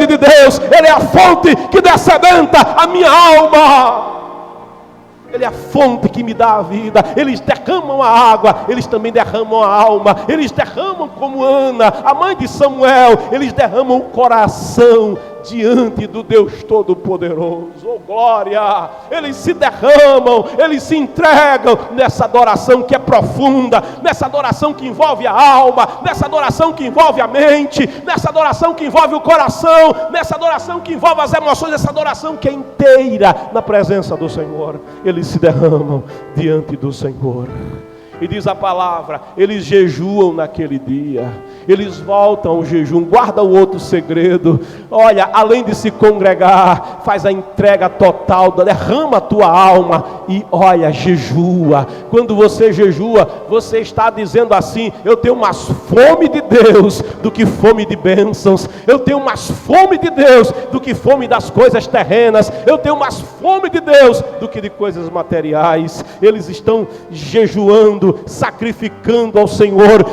S1: de Deus. Ele é a fonte que dessedenta a minha alma. Ele é a fonte que me dá a vida. Eles derramam a água, eles também derramam a alma. Eles derramam como Ana, a mãe de Samuel. Eles derramam o coração diante do Deus Todo-Poderoso. Oh glória! Eles se derramam, eles se entregam nessa adoração que é profunda, nessa adoração que envolve a alma, nessa adoração que envolve a mente, nessa adoração que envolve o coração, nessa adoração que envolve as emoções, essa adoração que é inteira na presença do Senhor. Eles se derramam diante do Senhor. E diz a palavra, eles jejuam naquele dia, eles voltam ao jejum. Guarda o outro segredo: olha, além de se congregar, faz a entrega total, derrama a tua alma e olha, jejua. Quando você jejua, você está dizendo assim: eu tenho mais fome de Deus do que fome de bênçãos, eu tenho mais fome de Deus do que fome das coisas terrenas, eu tenho mais fome de Deus do que de coisas materiais. Eles estão jejuando, sacrificando ao Senhor.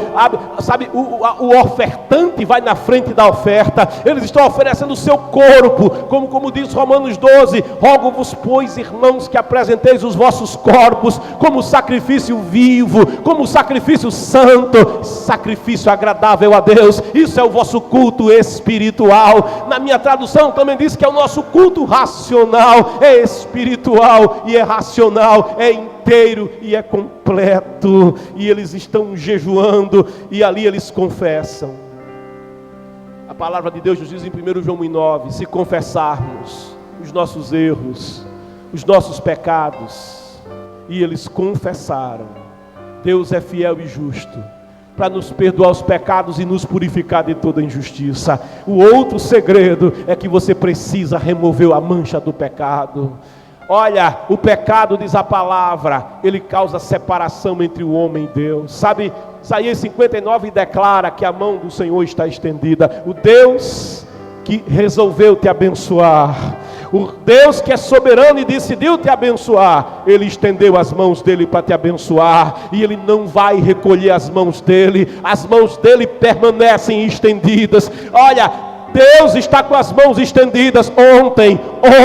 S1: Sabe, o ofertante vai na frente da oferta. Eles estão oferecendo o seu corpo, como diz Romanos 12: rogo-vos, pois, irmãos, que apresenteis os vossos corpos como sacrifício vivo, como sacrifício santo, sacrifício agradável a Deus. Isso é o vosso culto espiritual. Na minha tradução também diz que é o nosso culto racional. É espiritual e é racional, é inteiro e é completo. E eles estão jejuando e ali eles confessam. A palavra de Deus nos diz em 1 João 1,9: se confessarmos os nossos erros, os nossos pecados, e eles confessaram, Deus é fiel e justo para nos perdoar os pecados e nos purificar de toda injustiça. O outro segredo é que você precisa remover a mancha do pecado. Olha, o pecado, diz a palavra, ele causa separação entre o homem e Deus. Sabe, Isaías 59 declara que a mão do Senhor está estendida. O Deus que resolveu te abençoar, o Deus que é soberano e decidiu te abençoar, Ele estendeu as mãos dEle para te abençoar, e Ele não vai recolher as mãos dEle permanecem estendidas. Olha, Deus está com as mãos estendidas ontem,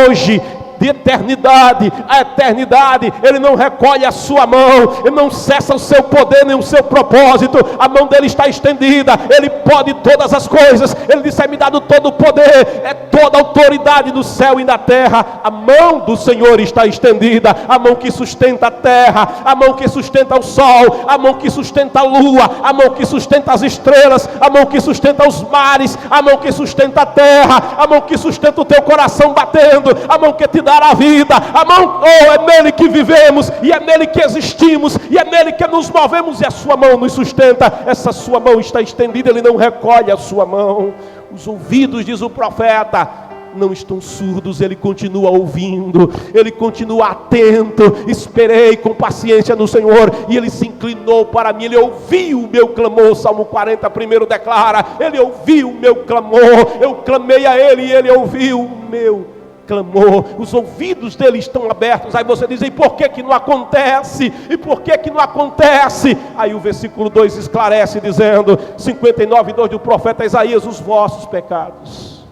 S1: hoje, de eternidade a eternidade. Ele não recolhe a sua mão, Ele não cessa o seu poder nem o seu propósito. A mão dele está estendida, Ele pode todas as coisas. Ele disse: é-me dado todo o poder, é toda a autoridade no céu e na terra. A mão do Senhor está estendida, a mão que sustenta a terra, a mão que sustenta o sol, a mão que sustenta a lua, a mão que sustenta as estrelas, a mão que sustenta os mares, a mão que sustenta a terra, a mão que sustenta o teu coração batendo, a mão que te dá a vida, a mão, é nele que vivemos, e é nele que existimos, e é nele que nos movemos, e a sua mão nos sustenta. Essa sua mão está estendida, Ele não recolhe a sua mão. Os ouvidos, diz o profeta, não estão surdos, Ele continua ouvindo, Ele continua atento. Esperei com paciência no Senhor, e Ele se inclinou para mim, Ele ouviu o meu clamor. Salmo 40, 1 declara: Ele ouviu o meu clamor, eu clamei a Ele e Ele ouviu o meu clamor. Os ouvidos dele estão abertos. Aí você diz: e por que que não acontece? E por que que não acontece? Aí o versículo 2 esclarece dizendo, 59, 2 do profeta Isaías: os vossos pecados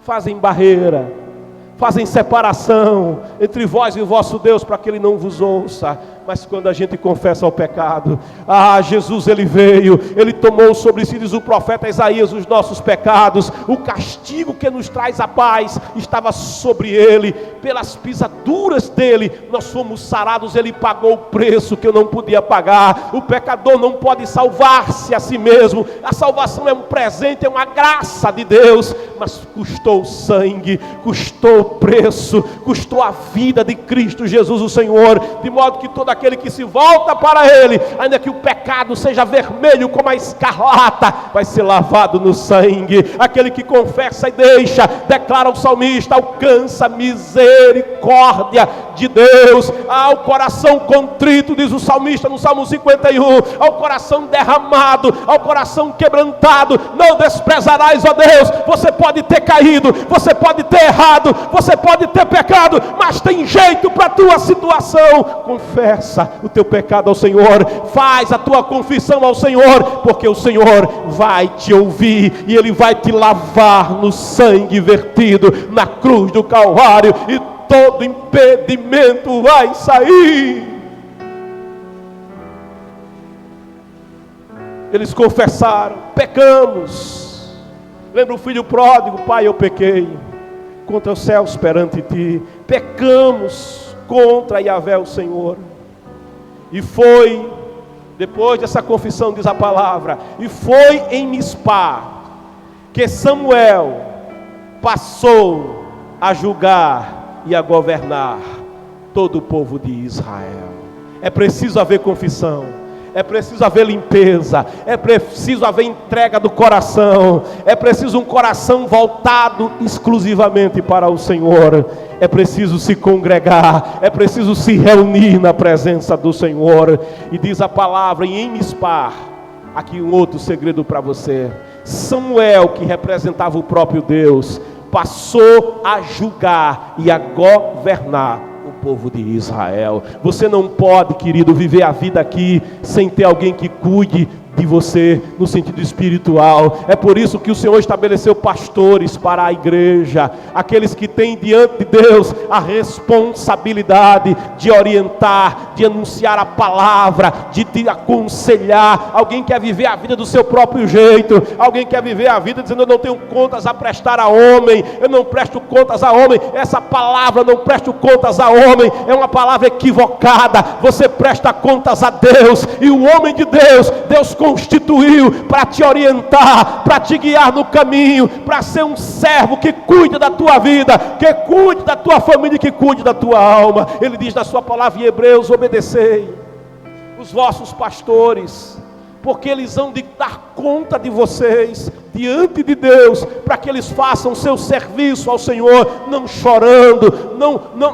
S1: fazem barreira, fazem separação entre vós e o vosso Deus, para que Ele não vos ouça. Mas quando a gente confessa o pecado, Jesus, Ele veio, Ele tomou sobre si, diz o profeta Isaías, os nossos pecados. O castigo que nos traz a paz estava sobre Ele, pelas pisaduras dEle nós fomos sarados. Ele pagou o preço que eu não podia pagar. O pecador não pode salvar-se a si mesmo. A salvação é um presente, é uma graça de Deus, mas custou sangue, custou preço, custou a vida de Cristo Jesus o Senhor, de modo que todo aquele que se volta para Ele, ainda que o pecado seja vermelho como a escarlata, vai ser lavado no sangue. Aquele que confessa e deixa, declara o salmista, alcança misericórdia de Deus. Ao coração contrito, diz o salmista no Salmo 51, ao coração derramado, ao coração quebrantado, não desprezarás, ó Deus. Você pode ter caído, você pode ter errado, você pode ter pecado, mas tem jeito para a tua situação. Confessa o teu pecado ao Senhor, faz a tua confissão ao Senhor, porque o Senhor vai te ouvir, e Ele vai te lavar no sangue vertido na cruz do Calvário, e todo impedimento vai sair. Eles confessaram: pecamos. Lembra o filho pródigo: pai, eu pequei contra os céus perante ti, pecamos contra Yahvé o Senhor. E foi, depois dessa confissão, diz a palavra, e foi em Mispá que Samuel passou a julgar e a governar todo o povo de Israel. É preciso haver confissão, é preciso haver limpeza, é preciso haver entrega do coração, é preciso um coração voltado exclusivamente para o Senhor. É preciso se congregar, é preciso se reunir na presença do Senhor. E diz a palavra em Mispá, aqui um outro segredo para você: Samuel, que representava o próprio Deus, passou a julgar e a governar o povo de Israel. Você não pode, querido, viver a vida aqui sem ter alguém que cuide de você no sentido espiritual. É por isso que o Senhor estabeleceu pastores para a igreja, aqueles que têm diante de Deus a responsabilidade de orientar, de anunciar a palavra, de te aconselhar. Alguém quer viver a vida do seu próprio jeito, alguém quer viver a vida dizendo: eu não tenho contas a prestar a homem, eu não presto contas a homem. Essa palavra, não presto contas a homem, é uma palavra equivocada. Você presta contas a Deus, e o homem de Deus, Deus constituiu para te orientar, para te guiar no caminho, para ser um servo que cuide da tua vida, que cuide da tua família, que cuide da tua alma. Ele diz na sua palavra em Hebreus: obedecei os vossos pastores, porque eles hão de dar conta de vocês. diante de Deus, para que eles façam seu serviço ao Senhor, não chorando,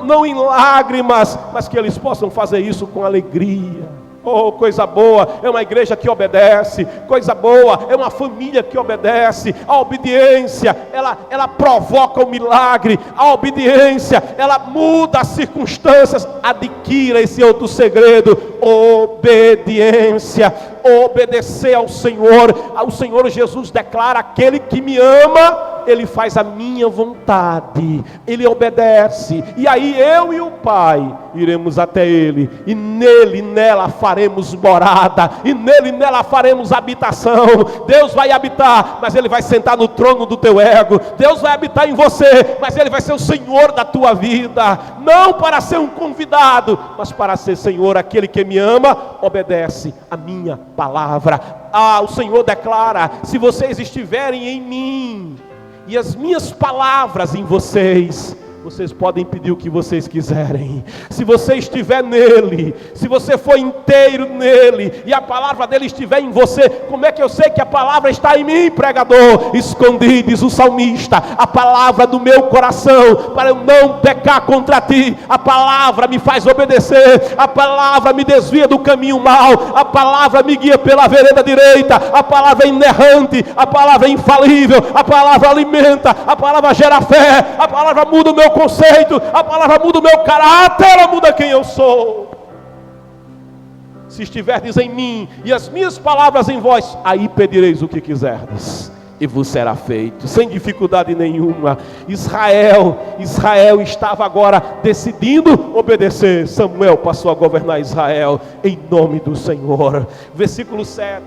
S1: não em lágrimas, mas que eles possam fazer isso com alegria. Oh, coisa boa é uma igreja que obedece, coisa boa é uma família que obedece. A obediência, ela provoca o milagre, a obediência, ela muda as circunstâncias. Adquira esse outro segredo: obediência, obedecer ao Senhor. O Senhor Jesus declara: aquele que me ama, ele faz a minha vontade, ele obedece, e aí eu e o Pai iremos até ele, e nele, nela faremos morada, e nele, nela faremos habitação. Deus vai habitar, mas ele vai sentar no trono do teu ego. Deus vai habitar em você, mas ele vai ser o Senhor da tua vida, não para ser um convidado, mas para ser Senhor. Aquele que me ama, obedece a minha palavra. O Senhor declara: se vocês estiverem em mim, e as minhas palavras em vocês, vocês podem pedir o que vocês quiserem. Se você estiver nele, se você for inteiro nele, e a palavra dele estiver em você, como é que eu sei que a palavra está em mim, pregador? Escondi, diz o salmista, a palavra do meu coração, para eu não pecar contra ti. A palavra me faz obedecer, a palavra me desvia do caminho mau, a palavra me guia pela vereda direita, a palavra é inerrante, a palavra é infalível, a palavra alimenta, a palavra gera fé, a palavra muda o meu conceito, a palavra muda o meu caráter, ela muda quem eu sou. Se estiverdes em mim e as minhas palavras em vós, aí pedireis o que quiserdes e vos será feito, sem dificuldade nenhuma. Israel estava agora decidindo obedecer. Samuel passou a governar Israel em nome do Senhor. Versículo 7,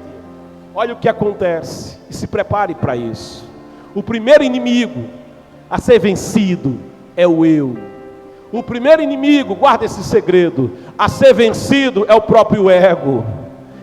S1: olha o que acontece, e se prepare para isso. O primeiro inimigo a ser vencido é o eu. O primeiro inimigo, guarda esse segredo, a ser vencido é o próprio ego.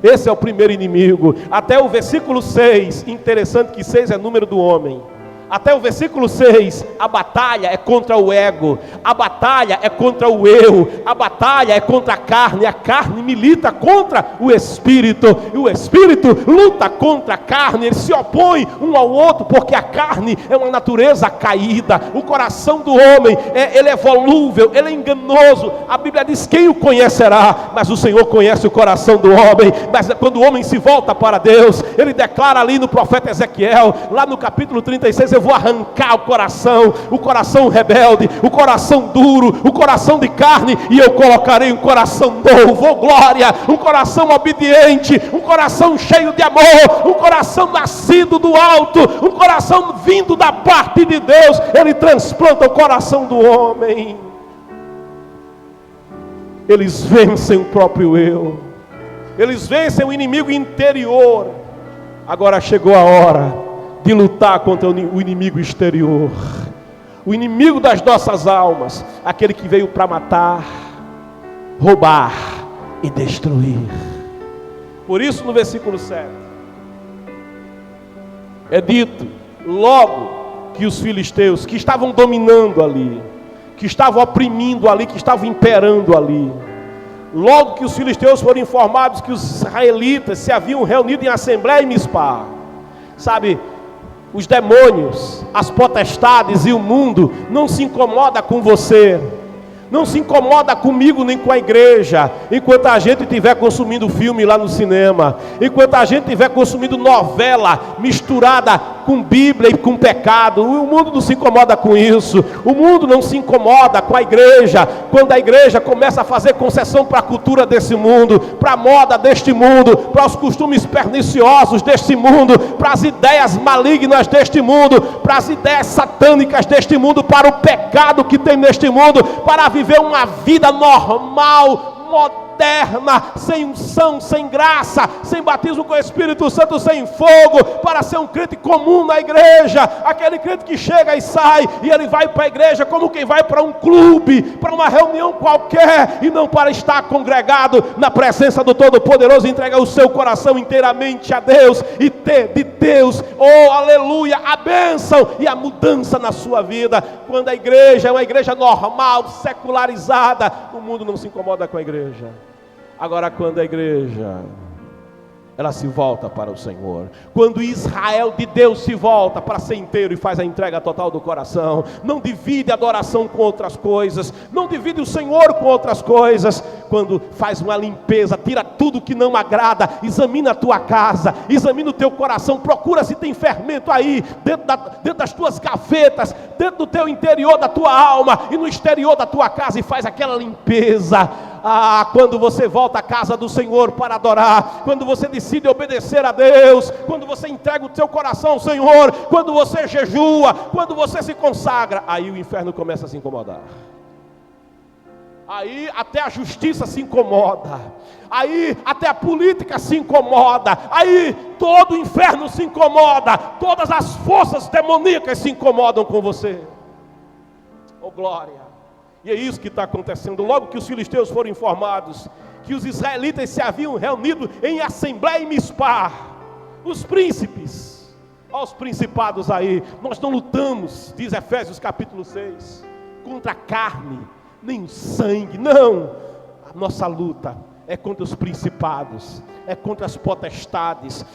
S1: Esse é o primeiro inimigo. Até o versículo 6, interessante que 6 é número do homem. Até o versículo 6, a batalha é contra o ego, a batalha é contra o eu, a batalha é contra a carne milita contra o Espírito, e o Espírito luta contra a carne, eles se opõem um ao outro, porque a carne é uma natureza caída. O coração do homem, ele é volúvel, ele é enganoso. A Bíblia diz: quem o conhecerá? Mas o Senhor conhece o coração do homem. Mas quando o homem se volta para Deus, ele declara ali no profeta Ezequiel, lá no capítulo 36, eu vou arrancar o coração rebelde, o coração duro, o coração de carne, e eu colocarei um coração novo, glória, um coração obediente, um coração cheio de amor, um coração nascido do alto, um coração vindo da parte de Deus. Ele transplanta o coração do homem. Eles vencem o próprio eu, eles vencem o inimigo interior. Agora chegou a hora de lutar contra o inimigo exterior, o inimigo das nossas almas, aquele que veio para matar, roubar e destruir. Por isso no versículo 7 é dito: logo que os filisteus, que estavam dominando ali, que estavam oprimindo ali, que estavam imperando ali, logo que os filisteus foram informados que os israelitas se haviam reunido em assembleia em Mispá, sabe, os demônios, as potestades e o mundo não se incomoda com você, não se incomoda comigo nem com a igreja, enquanto a gente estiver consumindo filme lá no cinema, enquanto a gente estiver consumindo novela misturada com Bíblia e com pecado. O mundo não se incomoda com isso. O mundo não se incomoda com a igreja, quando a igreja começa a fazer concessão para a cultura desse mundo, para a moda deste mundo, para os costumes perniciosos deste mundo, para as ideias malignas deste mundo, para as ideias satânicas deste mundo, para o pecado que tem neste mundo, para viver uma vida normal, moderna, sem unção, sem graça, sem batismo com o Espírito Santo, sem fogo, para ser um crente comum na igreja, aquele crente que chega e sai, e ele vai para a igreja como quem vai para um clube, para uma reunião qualquer, e não para estar congregado na presença do Todo-Poderoso, entregar o seu coração inteiramente a Deus, e ter de Deus, oh aleluia, a bênção e a mudança na sua vida. Quando a igreja é uma igreja normal, secularizada, o mundo não se incomoda com a igreja. Agora, quando a igreja ela se volta para o Senhor. Quando Israel de Deus se volta para ser inteiro e faz a entrega total do coração, não divide a adoração com outras coisas, não divide o Senhor com outras coisas. Quando faz uma limpeza, tira tudo que não agrada, examina a tua casa, examina o teu coração, procura se tem fermento aí, dentro das tuas gavetas, dentro do teu interior da tua alma e no exterior da tua casa, e faz aquela limpeza. Quando você volta à casa do Senhor para adorar, quando você decide obedecer a Deus, quando você entrega o teu coração ao Senhor, quando você jejua, quando você se consagra, aí o inferno começa a se incomodar. Aí até a justiça se incomoda, aí até a política se incomoda, aí todo o inferno se incomoda, todas as forças demoníacas se incomodam com você. Oh glória! E é isso que está acontecendo. Logo que os filisteus foram informados que os israelitas se haviam reunido em assembleia em Mispá, os príncipes, olha os principados aí, nós não lutamos, diz Efésios capítulo 6, contra a carne, nem o sangue, não, a nossa luta é contra os principados, é contra as potestades,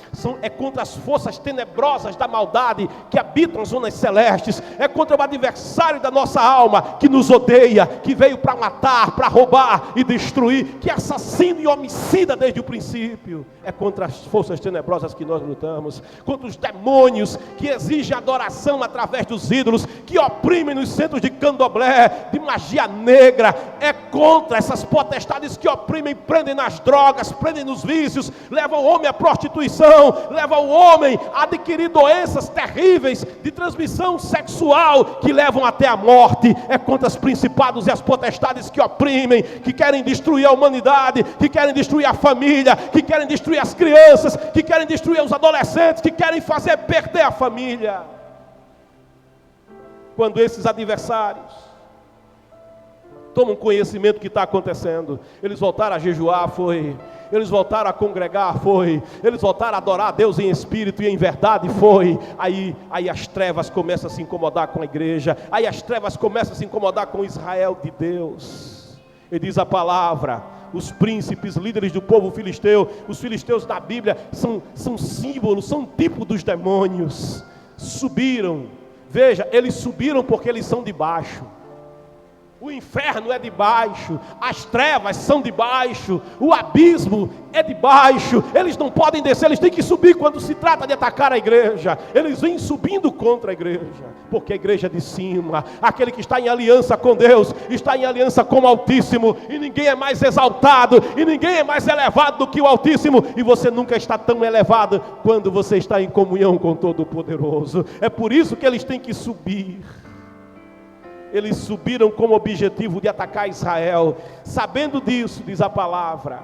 S1: é contra as forças tenebrosas da maldade que habitam as zonas celestes, é contra o adversário da nossa alma, que nos odeia, que veio para matar, para roubar e destruir, que é assassino e homicida desde o princípio. É contra as forças tenebrosas que nós lutamos, contra os demônios que exigem adoração através dos ídolos, que oprimem nos centros de candomblé, de magia negra. É contra essas potestades que oprimem, prendem nas drogas, prendem nos vícios, levam o homem à prostituição, levam o homem a adquirir doenças terríveis de transmissão sexual que levam até a morte. É contra os principados e as potestades que oprimem, que querem destruir a humanidade, que querem destruir a família, que querem destruir as crianças, que querem destruir os adolescentes, que querem fazer perder a família. Quando esses adversários tomam conhecimento do que está acontecendo, eles voltaram a jejuar, foi. Eles voltaram a congregar, foi. Eles voltaram a adorar a Deus em espírito e em verdade, foi. Aí as trevas começam a se incomodar com a igreja. Aí as trevas começam a se incomodar com Israel de Deus. E diz a palavra, os príncipes, líderes do povo filisteu, os filisteus da Bíblia são símbolos, são tipo dos demônios. Subiram, veja, eles subiram porque eles são de baixo. O inferno é de baixo, as trevas são de baixo, o abismo é de baixo, eles não podem descer, eles têm que subir quando se trata de atacar a igreja. Eles vêm subindo contra a igreja, porque a igreja é de cima, aquele que está em aliança com Deus, está em aliança com o Altíssimo, e ninguém é mais exaltado, e ninguém é mais elevado do que o Altíssimo, e você nunca está tão elevado quando você está em comunhão com Todo-Poderoso. É por isso que eles têm que subir. Eles subiram com o objetivo de atacar Israel. Sabendo disso, diz a palavra,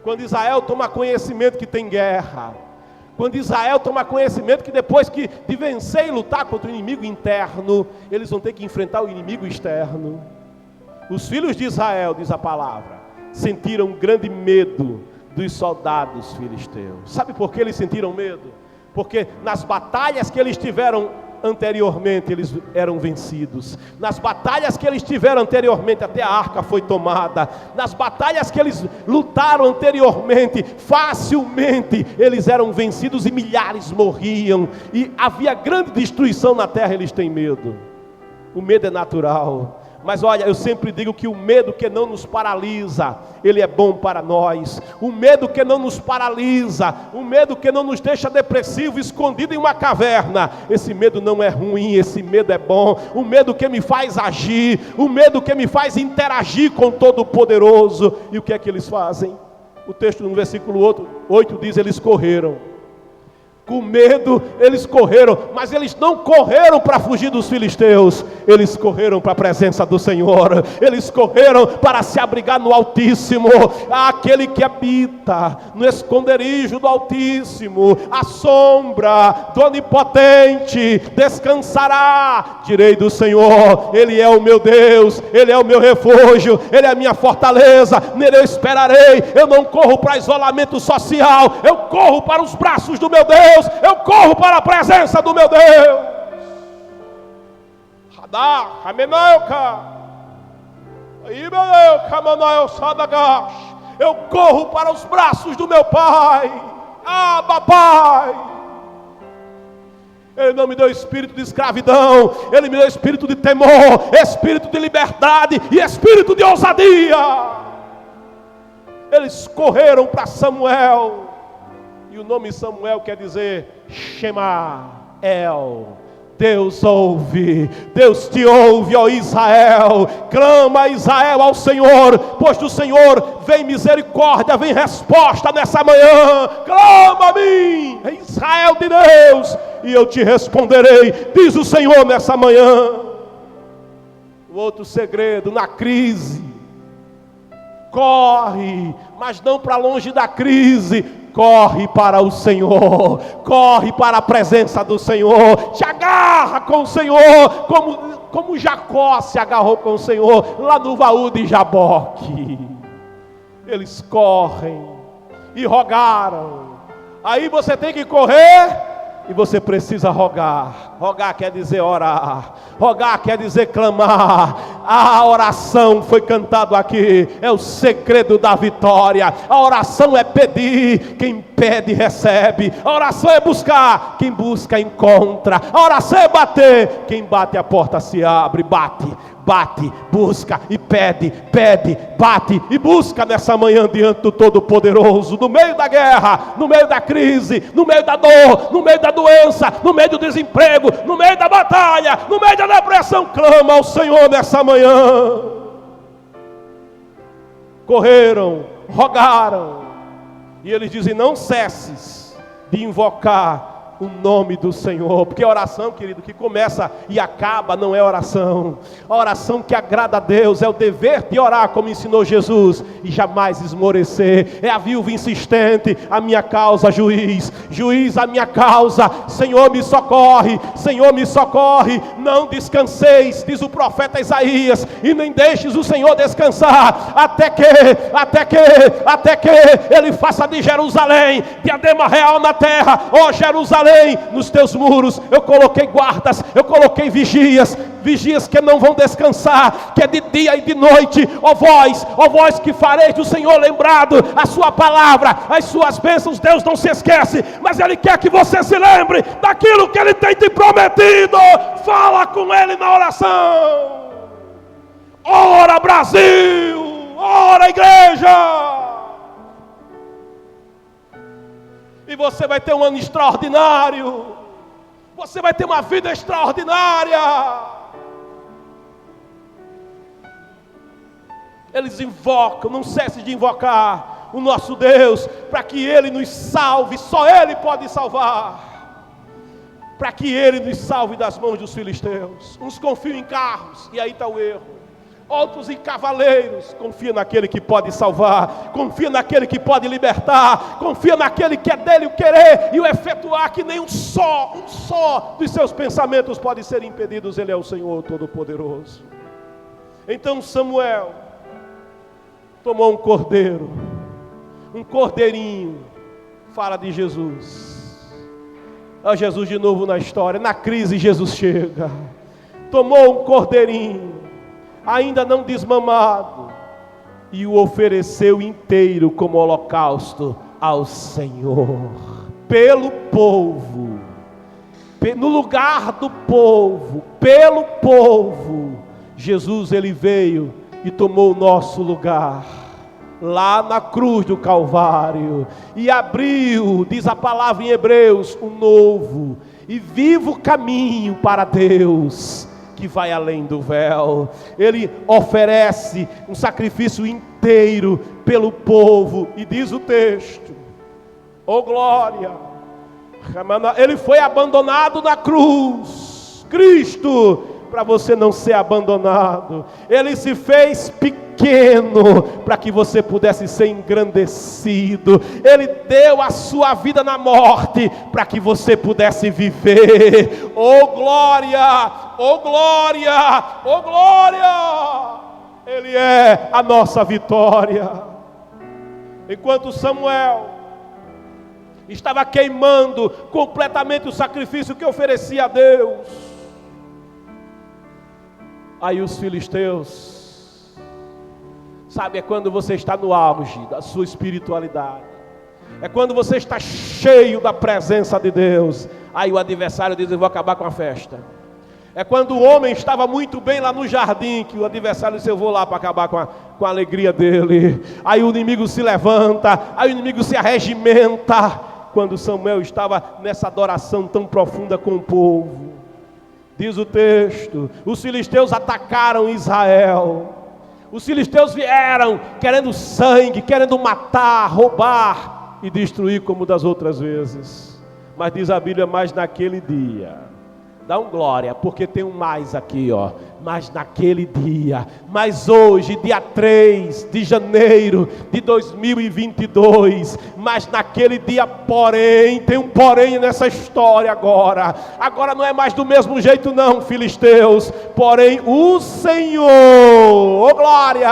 S1: quando Israel toma conhecimento que tem guerra, quando Israel toma conhecimento que depois de vencer e lutar contra o inimigo interno, eles vão ter que enfrentar o inimigo externo. Os filhos de Israel, diz a palavra, sentiram grande medo dos soldados filisteus. Sabe por que eles sentiram medo? Porque nas batalhas que eles tiveram anteriormente, eles eram vencidos. Nas batalhas que eles tiveram anteriormente, até a arca foi tomada. Nas batalhas que eles lutaram anteriormente, facilmente eles eram vencidos e milhares morriam. E havia grande destruição na terra. Eles têm medo. O medo é natural. Mas olha, eu sempre digo que o medo que não nos paralisa, ele é bom para nós. O medo que não nos paralisa, o medo que não nos deixa depressivo, escondido em uma caverna, esse medo não é ruim, esse medo é bom. O medo que me faz agir, o medo que me faz interagir com Todo-Poderoso. E o que é que eles fazem? O texto no versículo 8 diz, eles correram. Com medo eles correram, mas eles não correram para fugir dos filisteus, eles correram para a presença do Senhor, eles correram para se abrigar no Altíssimo. Aquele que habita no esconderijo do Altíssimo, a sombra do Onipotente descansará. Direi do Senhor, Ele é o meu Deus, Ele é o meu refúgio, Ele é a minha fortaleza, nele eu esperarei. Eu não corro para isolamento social, eu corro para os braços do meu Deus. Eu corro para a presença do meu Deus. Eu corro para os braços do meu Pai. Ah, papai! Ele não me deu espírito de escravidão, Ele me deu espírito de temor, espírito de liberdade e espírito de ousadia. Eles correram para Samuel, e o nome Samuel quer dizer Shema-el. Deus ouve, Deus te ouve, ó Israel. Clama, Israel, ao Senhor, pois do Senhor vem misericórdia, vem resposta nessa manhã. Clama a mim, Israel de Deus, e eu te responderei, diz o Senhor nessa manhã. O outro segredo, na crise, corre, mas não para longe da crise, corre para o Senhor, corre para a presença do Senhor, te agarra com o Senhor, como Jacó se agarrou com o Senhor, lá no baú de Jaboque. Eles correm e rogaram. Aí você tem que correr e você precisa rogar. Rogar quer dizer orar, rogar quer dizer clamar. A oração foi cantado aqui, é o segredo da vitória. A oração é pedir, quem pede recebe. A oração é buscar, quem busca encontra. A oração é bater, quem bate a porta se abre. Bate, busca e pede, bate e busca nessa manhã diante do Todo-Poderoso, no meio da guerra, no meio da crise, no meio da dor, no meio da doença, no meio do desemprego, no meio da batalha, no meio da depressão, clama ao Senhor nessa manhã. Correram, rogaram, e eles dizem: não cesses de invocar o nome do Senhor, porque a oração, querido, que começa e acaba não é oração. A oração que agrada a Deus é o dever de orar como ensinou Jesus e jamais esmorecer. É a viúva insistente: a minha causa, juiz, a minha causa, Senhor me socorre, não descanseis, diz o profeta Isaías, e nem deixes o Senhor descansar, até que Ele faça de Jerusalém diadema real na terra. Ó Jerusalém, nos teus muros eu coloquei guardas, eu coloquei vigias que não vão descansar, que é de dia e de noite. Ó vós que fareis do Senhor lembrado, a sua palavra, as suas bênçãos, Deus não se esquece, mas Ele quer que você se lembre daquilo que Ele tem te prometido. Fala com Ele na oração. Ora Brasil, ora igreja, e você vai ter um ano extraordinário, você vai ter uma vida extraordinária. Eles invocam, não cesse de invocar o nosso Deus, para que Ele nos salve. Só Ele pode salvar, para que Ele nos salve das mãos dos filisteus. Uns confiam em carros, e aí está o erro. Outros em cavaleiros. Confia naquele que pode salvar, confia naquele que pode libertar, confia naquele que é dele o querer e o efetuar, que nem um só dos seus pensamentos pode ser impedidos. Ele é o Senhor Todo-Poderoso. Então Samuel tomou um cordeiro, um cordeirinho, fala de Jesus. Olha Jesus de novo na história. Na crise Jesus chega, tomou um cordeirinho ainda não desmamado, e o ofereceu inteiro como holocausto ao Senhor, pelo povo, no lugar do povo, pelo povo. Jesus, Ele veio e tomou o nosso lugar, lá na cruz do Calvário, e abriu, diz a palavra em Hebreus, um novo e vivo caminho para Deus, que vai além do véu. Ele oferece um sacrifício inteiro pelo povo, e diz o texto: oh glória, Ele foi abandonado na cruz, Cristo, para você não ser abandonado. Ele se fez pequeno para que você pudesse ser engrandecido. Ele deu a sua vida na morte para que você pudesse viver. Oh glória, oh glória, oh glória. Ele é a nossa vitória. Enquanto Samuel estava queimando completamente o sacrifício que oferecia a Deus, aí os filisteus, sabe, é quando você está no auge da sua espiritualidade, é quando você está cheio da presença de Deus. Aí o adversário diz: eu vou acabar com a festa. É quando o homem estava muito bem lá no jardim, que o adversário disse: eu vou lá para acabar com a alegria dele. Aí o inimigo se levanta, aí o inimigo se arregimenta. Quando Samuel estava nessa adoração tão profunda com o povo, diz o texto, os filisteus atacaram Israel. Os filisteus vieram querendo sangue, querendo matar, roubar e destruir como das outras vezes. Mas diz a Bíblia: mas naquele dia, dá um glória, porque tem um mais aqui, ó. Mas naquele dia, mas hoje, dia 3 de janeiro de 2022, mas naquele dia, porém, tem um porém nessa história agora. Agora não é mais do mesmo jeito não, filisteus. Porém, o Senhor, oh glória,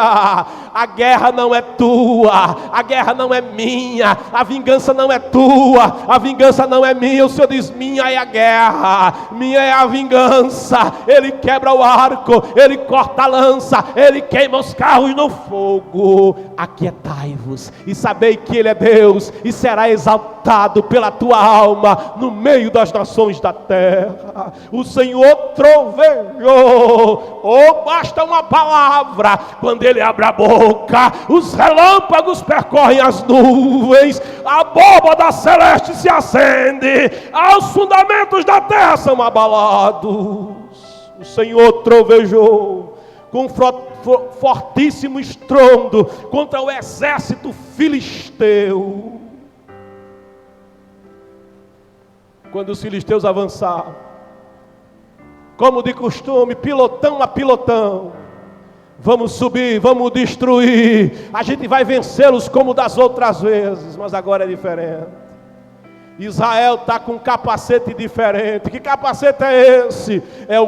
S1: a guerra não é tua, a guerra não é minha, a vingança não é tua, a vingança não é minha. O Senhor diz: minha é a guerra, minha é a vingança. Ele quebra o arco, ele corta a lança, ele queima os carros no fogo. Aquietai-vos e sabei que ele é Deus, e será exaltado pela tua alma no meio das nações da terra. O Senhor trovejou, ou basta uma palavra, quando ele abre a boca, os relâmpagos percorrem as nuvens, a abóbada celeste se acende, aos fundamentos da terra são abalados. O Senhor trovejou com fortíssimo estrondo contra o exército filisteu. Quando os filisteus avançaram, como de costume, pilotão a pilotão, vamos subir, vamos destruir, a gente vai vencê-los como das outras vezes, mas agora é diferente. Israel está com um capacete diferente. Que capacete é esse? É o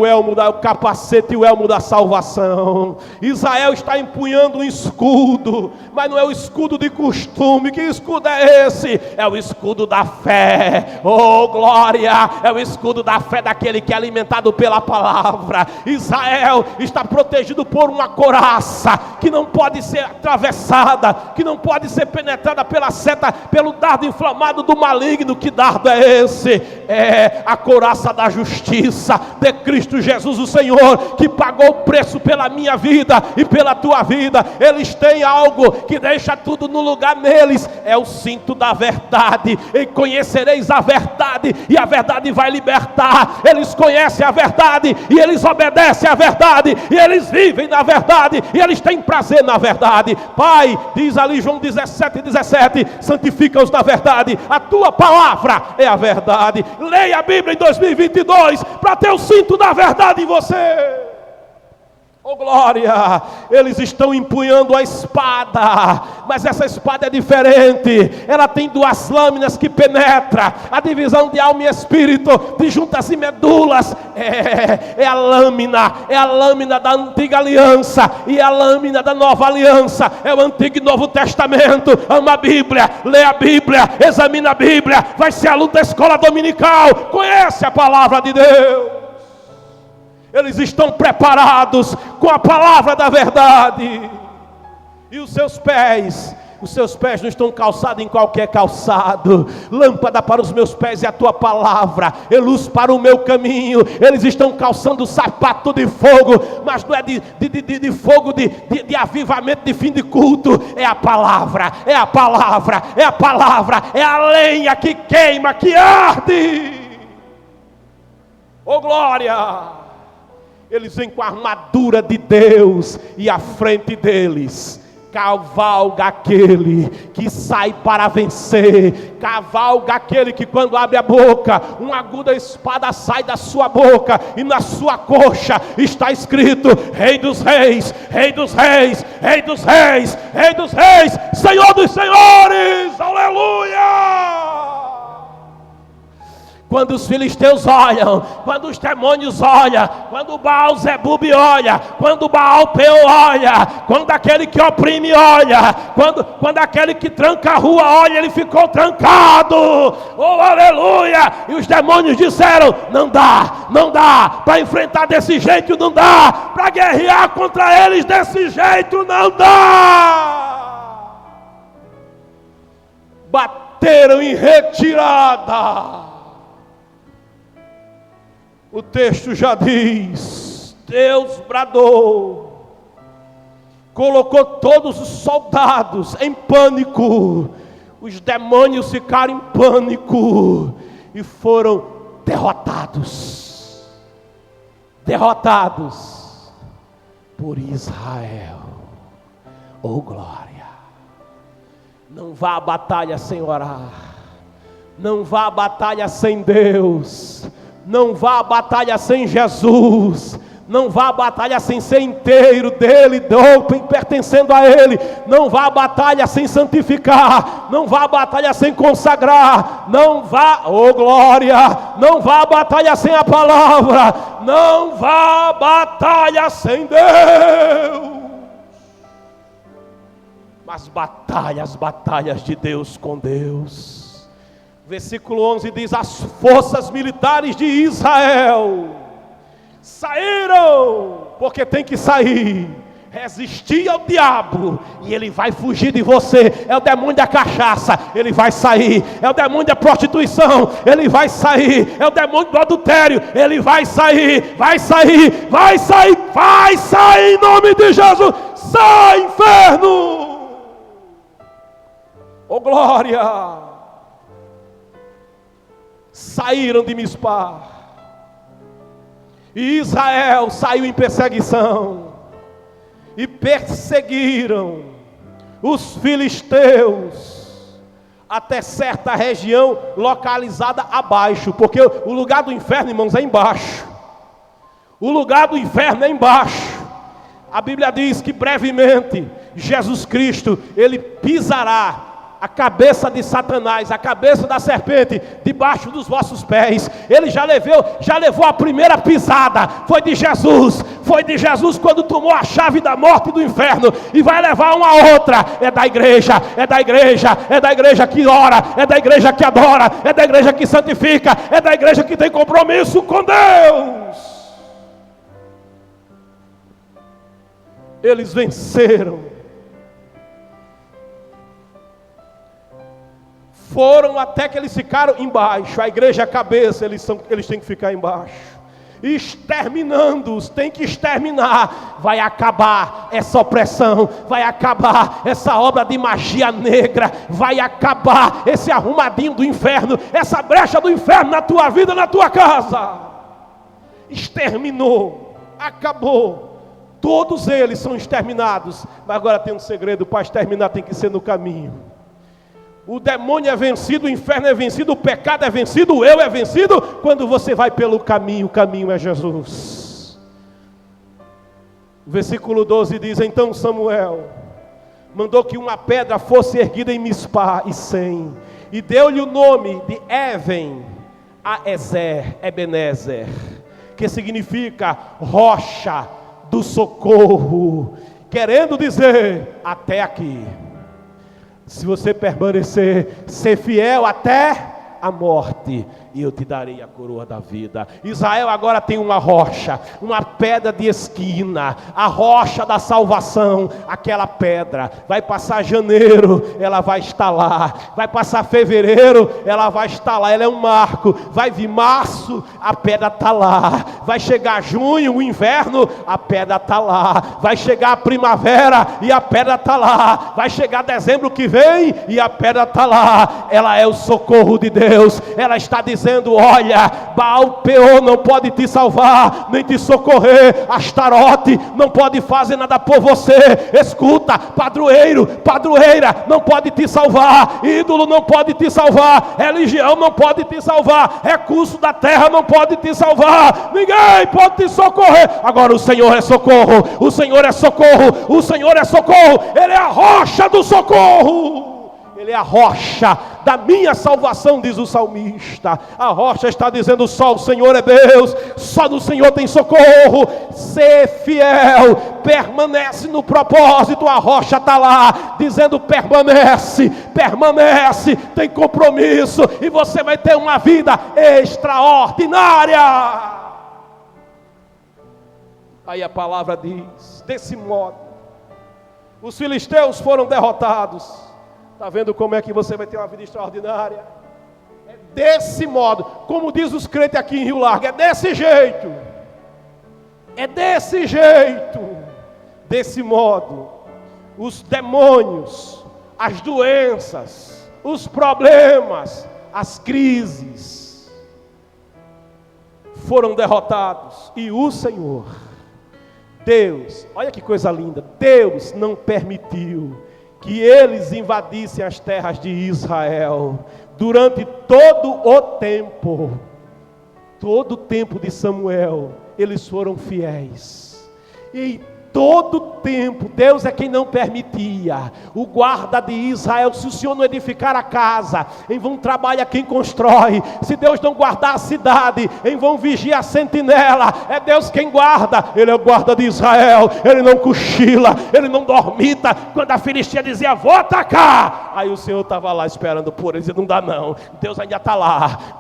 S1: capacete e o elmo da salvação. Israel está empunhando um escudo, mas não é o escudo de costume. Que escudo é esse? É o escudo da fé. Oh glória! É o escudo da fé daquele que é alimentado pela palavra. Israel está protegido por uma couraça que não pode ser atravessada, que não pode ser penetrada pela seta, pelo dardo inflamado do maligno. Que dardo é esse? É a couraça da justiça de Cristo Jesus, o Senhor, que pagou o preço pela minha vida e pela tua vida. Eles têm algo que deixa tudo no lugar neles, é o cinto da verdade. E conhecereis a verdade, e a verdade vai libertar. Eles conhecem a verdade, e eles obedecem à verdade, e eles vivem na verdade, e eles têm prazer na verdade. Pai, diz ali João 17:17, santifica-os na verdade, a tua palavra é a verdade. Leia a Bíblia em 2022 para ter o cinto da verdade em você. Oh glória! Eles estão empunhando a espada, mas essa espada é diferente. Ela tem duas lâminas que penetram a divisão de alma e espírito, de juntas e medulas. É a lâmina da antiga aliança e a lâmina da nova aliança. É o Antigo e Novo Testamento. Ama a Bíblia, lê a Bíblia, examina a Bíblia, vai ser aluno da escola dominical, conhece a palavra de Deus. Eles estão preparados com a palavra da verdade. E os seus pés não estão calçados em qualquer calçado. Lâmpada para os meus pés é a tua palavra, e luz para o meu caminho. Eles estão calçando sapato de fogo, mas não é de fogo de avivamento de fim de culto. É a palavra, é a palavra, é a palavra, é a lenha que queima, que arde. Oh glória! Eles vêm com a armadura de Deus, e à frente deles cavalga aquele que sai para vencer. Cavalga aquele que, quando abre a boca, uma aguda espada sai da sua boca, e na sua coxa está escrito: Rei dos reis, Rei dos reis, Rei dos reis, Rei dos reis, Senhor dos senhores. Aleluia! Quando os filisteus olham, quando os demônios olham, quando o Baal Zebub olha, quando o Baal Peor olha, quando aquele que oprime olha, quando aquele que tranca a rua olha, ele ficou trancado. Oh aleluia! E os demônios disseram: não dá para enfrentar desse jeito, não dá para guerrear contra eles desse jeito, não dá. bateram em retirada. O texto já diz: Deus bradou, colocou todos os soldados em pânico, os demônios ficaram em pânico e foram derrotados por Israel. Oh glória! Não vá à batalha sem orar, não vá à batalha sem Deus, não vá à batalha sem Jesus, não vá à batalha sem ser inteiro dele, pertencendo a ele, não vá à batalha sem santificar, não vá à batalha sem consagrar, não vá, oh glória, não vá à batalha sem a palavra, não vá à batalha sem Deus. Mas as batalhas de Deus com Deus. Versículo 11 diz: as forças militares de Israel saíram, porque tem que sair, resistir ao diabo, e ele vai fugir de você. É o demônio da cachaça, ele vai sair. É o demônio da prostituição, ele vai sair. É o demônio do adultério, ele vai sair. Vai sair, vai sair, vai sair em nome de Jesus. Sai, inferno! Oh glória! Saíram de Mispá, e Israel saiu em perseguição, e perseguiram os filisteus até certa região localizada abaixo, porque o lugar do inferno, irmãos, é embaixo. O lugar do inferno é embaixo. A Bíblia diz que brevemente Jesus Cristo, ele pisará a cabeça de Satanás, a cabeça da serpente, debaixo dos vossos pés. Ele já levou a primeira pisada, foi de Jesus quando tomou a chave da morte e do inferno, e vai levar uma outra. É da igreja que ora, é da igreja que adora, é da igreja que santifica, é da igreja que tem compromisso com Deus. Eles venceram. Foram até que eles ficaram embaixo. A igreja é a cabeça, eles têm que ficar embaixo. Exterminando-os, tem que exterminar. Vai acabar essa opressão, vai acabar essa obra de magia negra, vai acabar esse arrumadinho do inferno, essa brecha do inferno na tua vida, na tua casa. Exterminou, acabou. Todos eles são exterminados. Mas agora tem um segredo: para exterminar tem que ser no caminho. O demônio é vencido, o inferno é vencido, o pecado é vencido, o eu é vencido quando você vai pelo caminho. O caminho é Jesus. O versículo 12 diz: então Samuel mandou que uma pedra fosse erguida em Mispá e Sem, e deu-lhe o nome de Ebenezer, que significa rocha do socorro, querendo dizer, até aqui. Se você permanecer, ser fiel até a morte, e eu te darei a coroa da vida. Israel agora tem uma rocha, uma pedra de esquina, a rocha da salvação. Aquela pedra, vai passar janeiro, ela vai estar lá, vai passar fevereiro, ela vai estar lá, ela é um marco. Vai vir março, a pedra está lá, vai chegar junho, o inverno, a pedra está lá, vai chegar a primavera e a pedra está lá, vai chegar dezembro que vem e a pedra está lá. Ela é o socorro de Deus. Ela está dizendo: olha, Baal-peor não pode te salvar, nem te socorrer. Astarote não pode fazer nada por você. Escuta, padroeiro, padroeira não pode te salvar. Ídolo não pode te salvar. Religião não pode te salvar. Recurso da terra não pode te salvar. Ninguém pode te socorrer. Agora o Senhor é socorro. O Senhor é socorro. O Senhor é socorro. Ele é a rocha do socorro. Ele é a rocha da minha salvação, diz o salmista. A rocha está dizendo: só o Senhor é Deus, só no Senhor tem socorro. Ser fiel, permanece no propósito. A rocha está lá, dizendo: permanece, permanece, tem compromisso, e você vai ter uma vida extraordinária. Aí a palavra diz: desse modo, os filisteus foram derrotados. Está vendo como é que você vai ter uma vida extraordinária? É desse modo, como diz os crentes aqui em Rio Largo, é desse jeito. É desse jeito. Desse modo, os demônios, as doenças, os problemas, as crises foram derrotados. E o Senhor, Deus, olha que coisa linda, Deus não permitiu que eles invadissem as terras de Israel durante todo o tempo de Samuel. Eles foram fiéis. E todo tempo, Deus é quem não permitia. O guarda de Israel, se o Senhor não edificar a casa, em vão trabalha quem constrói. Se Deus não guardar a cidade, em vão vigia a sentinela. É Deus quem guarda. Ele é o guarda de Israel. Ele não cochila, ele não dormita. Quando a Filistia dizia, vou atacar, aí o Senhor estava lá esperando por eles. E não dá não, Deus ainda está lá.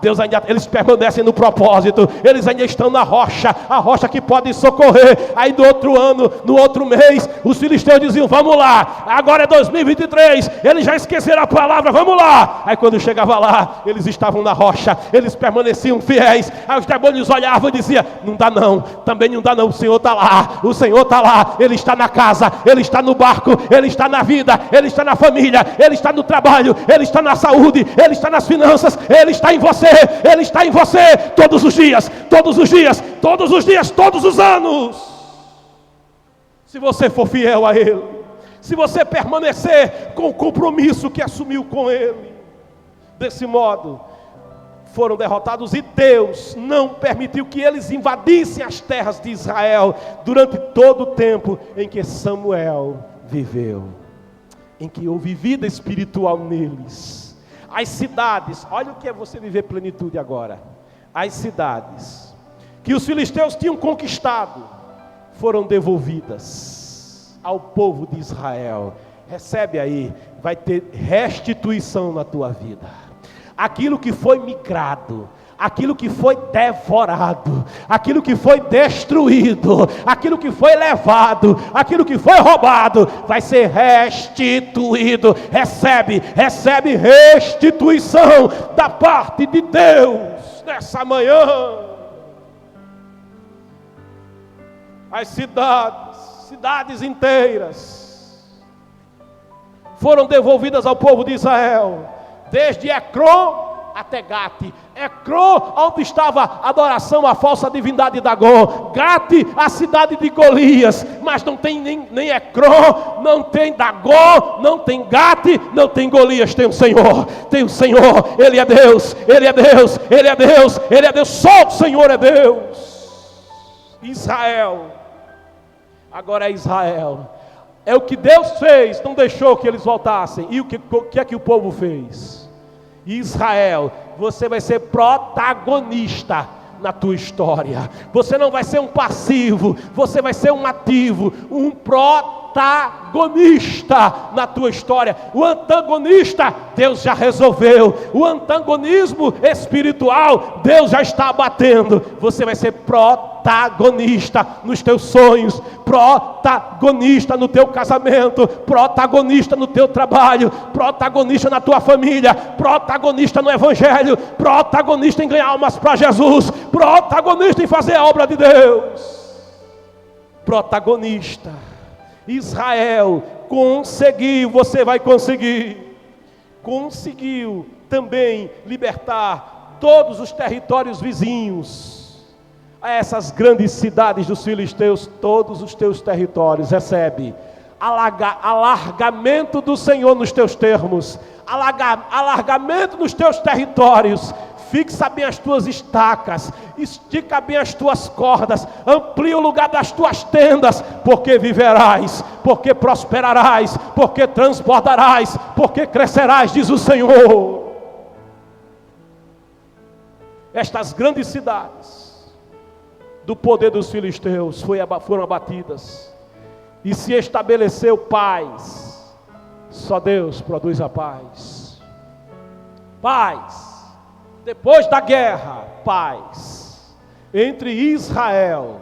S1: Eles permanecem no propósito. Eles ainda estão na rocha, a rocha que pode socorrer. Aí do outro ano, no outro mês, os filisteus diziam, vamos lá, agora é 2023, eles já esqueceram a palavra, vamos lá. Aí quando chegava lá, eles estavam na rocha, eles permaneciam fiéis. Aí os demônios olhavam e diziam, não dá não, também não dá não, o Senhor está lá, o Senhor está lá, Ele está na casa, Ele está no barco, Ele está na vida, Ele está na família, Ele está no trabalho, Ele está na saúde, Ele está nas finanças, Ele está em você, Ele está em você, todos os dias, todos os dias, todos os dias, todos os anos. Se você for fiel a Ele, se você permanecer com o compromisso que assumiu com Ele, desse modo, foram derrotados. E Deus não permitiu que eles invadissem as terras de Israel durante todo o tempo em que Samuel viveu, em que houve vida espiritual neles. As cidades, olha o que é você viver plenitude agora. As cidades que os filisteus tinham conquistado foram devolvidas ao povo de Israel. Recebe aí, vai ter restituição na tua vida. Aquilo que foi migrado, aquilo que foi devorado, aquilo que foi destruído, aquilo que foi levado, aquilo que foi roubado, vai ser restituído. Recebe restituição da parte de Deus nessa manhã. As cidades inteiras foram devolvidas ao povo de Israel, desde Ecrom até Gate. Ecrom, onde estava a adoração à falsa divindade Dagom. Gate, a cidade de Golias. Mas não tem nem Ecrom, não tem Dagom, não tem Gate, não tem Golias. Tem o Senhor, Ele é Deus, Ele é Deus, Ele é Deus, Ele é Deus, só o Senhor é Deus. Israel, agora é Israel. É o que Deus fez, não deixou que eles voltassem. E o que é que o povo fez? Israel, você vai ser protagonista na tua história. Você não vai ser um passivo, você vai ser um ativo, um protagonista na tua história. O antagonista, Deus já resolveu. O antagonismo espiritual, Deus já está abatendo. Você vai ser protagonista nos teus sonhos, protagonista no teu casamento, protagonista no teu trabalho, protagonista na tua família, protagonista no evangelho, protagonista em ganhar almas para Jesus, protagonista em fazer a obra de Deus. Protagonista. Israel conseguiu, você vai conseguir. Conseguiu também libertar todos os territórios vizinhos a essas grandes cidades dos filisteus. Todos os teus territórios, recebe alargamento do Senhor nos teus termos, alargamento nos teus territórios. Fixa bem as tuas estacas, estica bem as tuas cordas, amplia o lugar das tuas tendas, porque viverás, porque prosperarás, porque transbordarás, porque crescerás, diz o Senhor. Estas grandes cidades do poder dos filisteus foram abatidas, e se estabeleceu paz. Só Deus produz a paz. Paz. Depois da guerra, paz entre Israel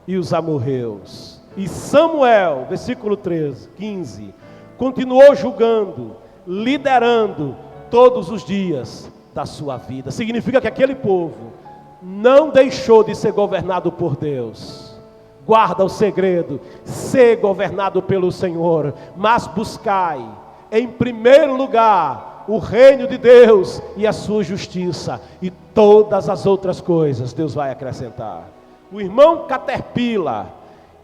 S1: e os amorreus. E Samuel, versículo 15, continuou julgando liderando todos os dias da sua vida. Significa que aquele povo não deixou de ser governado por Deus. Guarda o segredo: ser governado pelo Senhor, mas buscai em primeiro lugar o reino de Deus e a sua justiça, e todas as outras coisas Deus vai acrescentar. O irmão Caterpillar,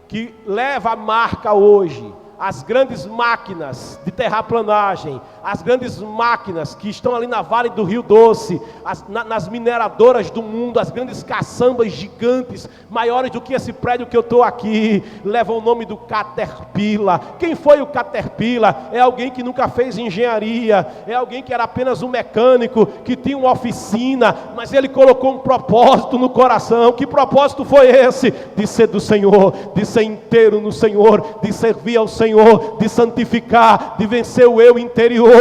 S1: que leva a marca hoje, as grandes máquinas de terraplanagem, as grandes máquinas que estão ali na Vale do Rio Doce, nas mineradoras do mundo, as grandes caçambas gigantes, maiores do que esse prédio que eu estou aqui, levam o nome do Caterpillar. Quem foi o Caterpillar? É alguém que nunca fez engenharia, é alguém que era apenas um mecânico, que tinha uma oficina, mas ele colocou um propósito no coração. Que propósito foi esse? De ser do Senhor, de ser inteiro no Senhor, de servir ao Senhor, de santificar, de vencer o eu interior,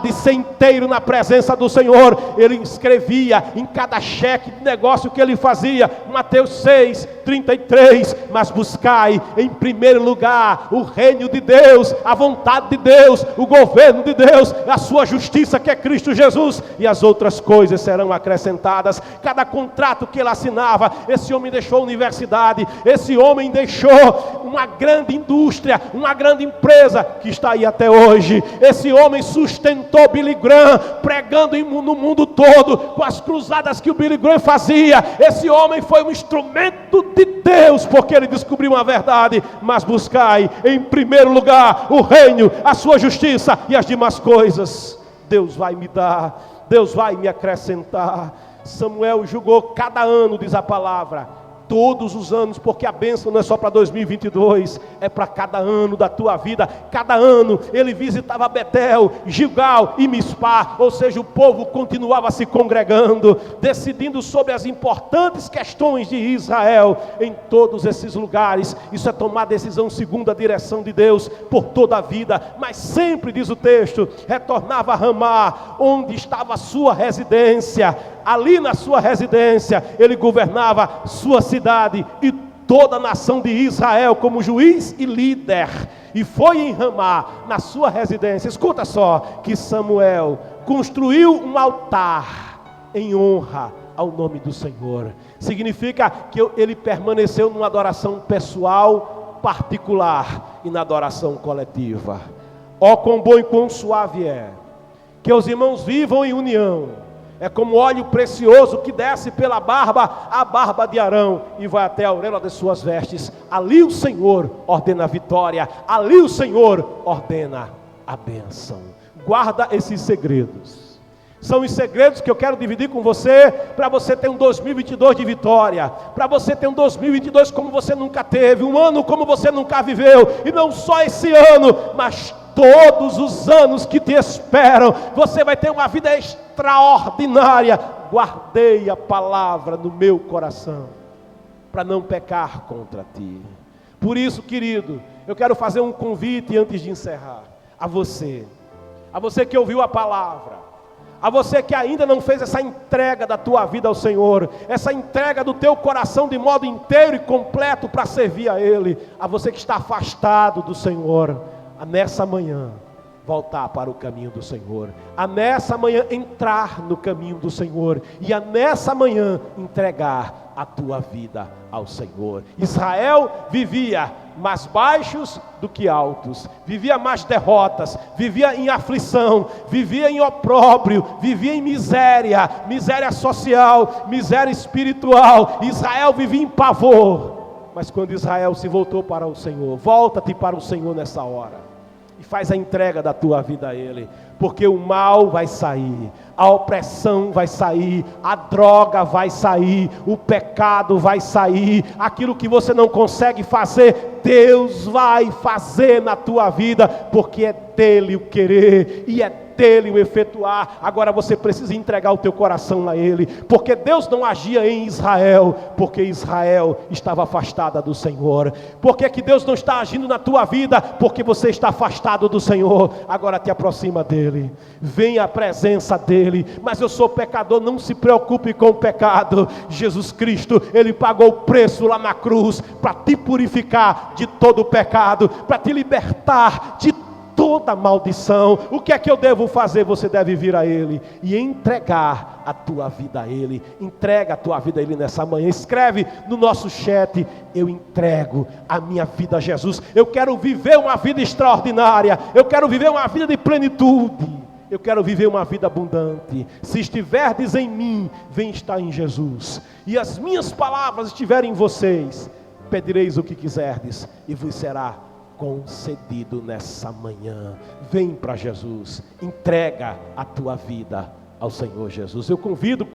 S1: de ser inteiro na presença do Senhor. Ele escrevia em cada cheque de negócio que ele fazia, Mateus 6:33, mas buscai em primeiro lugar o reino de Deus, a vontade de Deus, o governo de Deus, a sua justiça, que é Cristo Jesus, e as outras coisas serão acrescentadas. Cada contrato que ele assinava, esse homem deixou a universidade, esse homem deixou uma grande indústria, uma grande empresa que está aí até hoje. Esse homem sustentou Billy Graham, pregando no mundo todo, com as cruzadas que o Billy Graham fazia. Esse homem foi um instrumento de Deus, porque ele descobriu uma verdade: mas buscai em primeiro lugar o reino, a sua justiça, e as demais coisas Deus vai me dar, Deus vai me acrescentar. Samuel julgou cada ano, diz a palavra, todos os anos, porque a bênção não é só para 2022, é para cada ano da tua vida. Cada ano ele visitava Betel, Gilgal e Mispá, ou seja, o povo continuava se congregando, decidindo sobre as importantes questões de Israel em todos esses lugares. Isso é tomar decisão segundo a direção de Deus por toda a vida. Mas sempre, diz o texto, retornava a Ramá, onde estava a sua residência. Ali na sua residência ele governava sua cidade e toda a nação de Israel como juiz e líder. E foi em Ramá, na sua residência, escuta só, que Samuel construiu um altar em honra ao nome do Senhor. Significa que ele permaneceu numa adoração pessoal, particular, e na adoração coletiva. Ó, quão bom e quão suave é que os irmãos vivam em união. É como óleo precioso que desce pela barba, a barba de Arão, e vai até a orelha de suas vestes. Ali o Senhor ordena a vitória, ali o Senhor ordena a bênção. Guarda esses segredos. São os segredos que eu quero dividir com você, para você ter um 2022 de vitória, para você ter um 2022 como você nunca teve, um ano como você nunca viveu, e não só esse ano, mas todos os anos que te esperam. Você vai ter uma vida extraordinária. Guardei a palavra no meu coração, para não pecar contra ti. Por isso, querido, eu quero fazer um convite antes de encerrar, a você que ouviu a palavra, a você que ainda não fez essa entrega da tua vida ao Senhor, essa entrega do teu coração de modo inteiro e completo para servir a Ele, a você que está afastado do Senhor, a nessa manhã voltar para o caminho do Senhor, a nessa manhã entrar no caminho do Senhor, e a nessa manhã entregar a tua vida ao Senhor. Israel vivia mais baixos do que altos, vivia mais derrotas, vivia em aflição, vivia em opróbrio, vivia em miséria, miséria social, miséria espiritual. Israel vivia em pavor. Mas quando Israel se voltou para o Senhor, volta-te para o Senhor nessa hora e faz a entrega da tua vida a Ele, porque o mal vai sair, a opressão vai sair, a droga vai sair, o pecado vai sair, aquilo que você não consegue fazer, Deus vai fazer na tua vida, porque é dele o querer e é dele o efetuar. Agora você precisa entregar o teu coração a Ele, porque Deus não agia em Israel, porque Israel estava afastada do Senhor. Por que Deus não está agindo na tua vida? Porque você está afastado do Senhor. Agora te aproxima dele, vem à presença dele. Mas eu sou pecador, não se preocupe com o pecado. Jesus Cristo, Ele pagou o preço lá na cruz, para te purificar de todo o pecado, para te libertar de toda maldição. O que é que eu devo fazer? Você deve vir a Ele e entregar a tua vida a Ele. Entrega a tua vida a Ele nessa manhã. Escreve no nosso chat: eu entrego a minha vida a Jesus. Eu quero viver uma vida extraordinária. Eu quero viver uma vida de plenitude. Eu quero viver uma vida abundante. Se estiverdes em mim, vem estar em Jesus. E as minhas palavras estiverem em vocês, pedireis o que quiserdes e vos será concedido nessa manhã. Vem para Jesus. Entrega a tua vida ao Senhor Jesus. Eu convido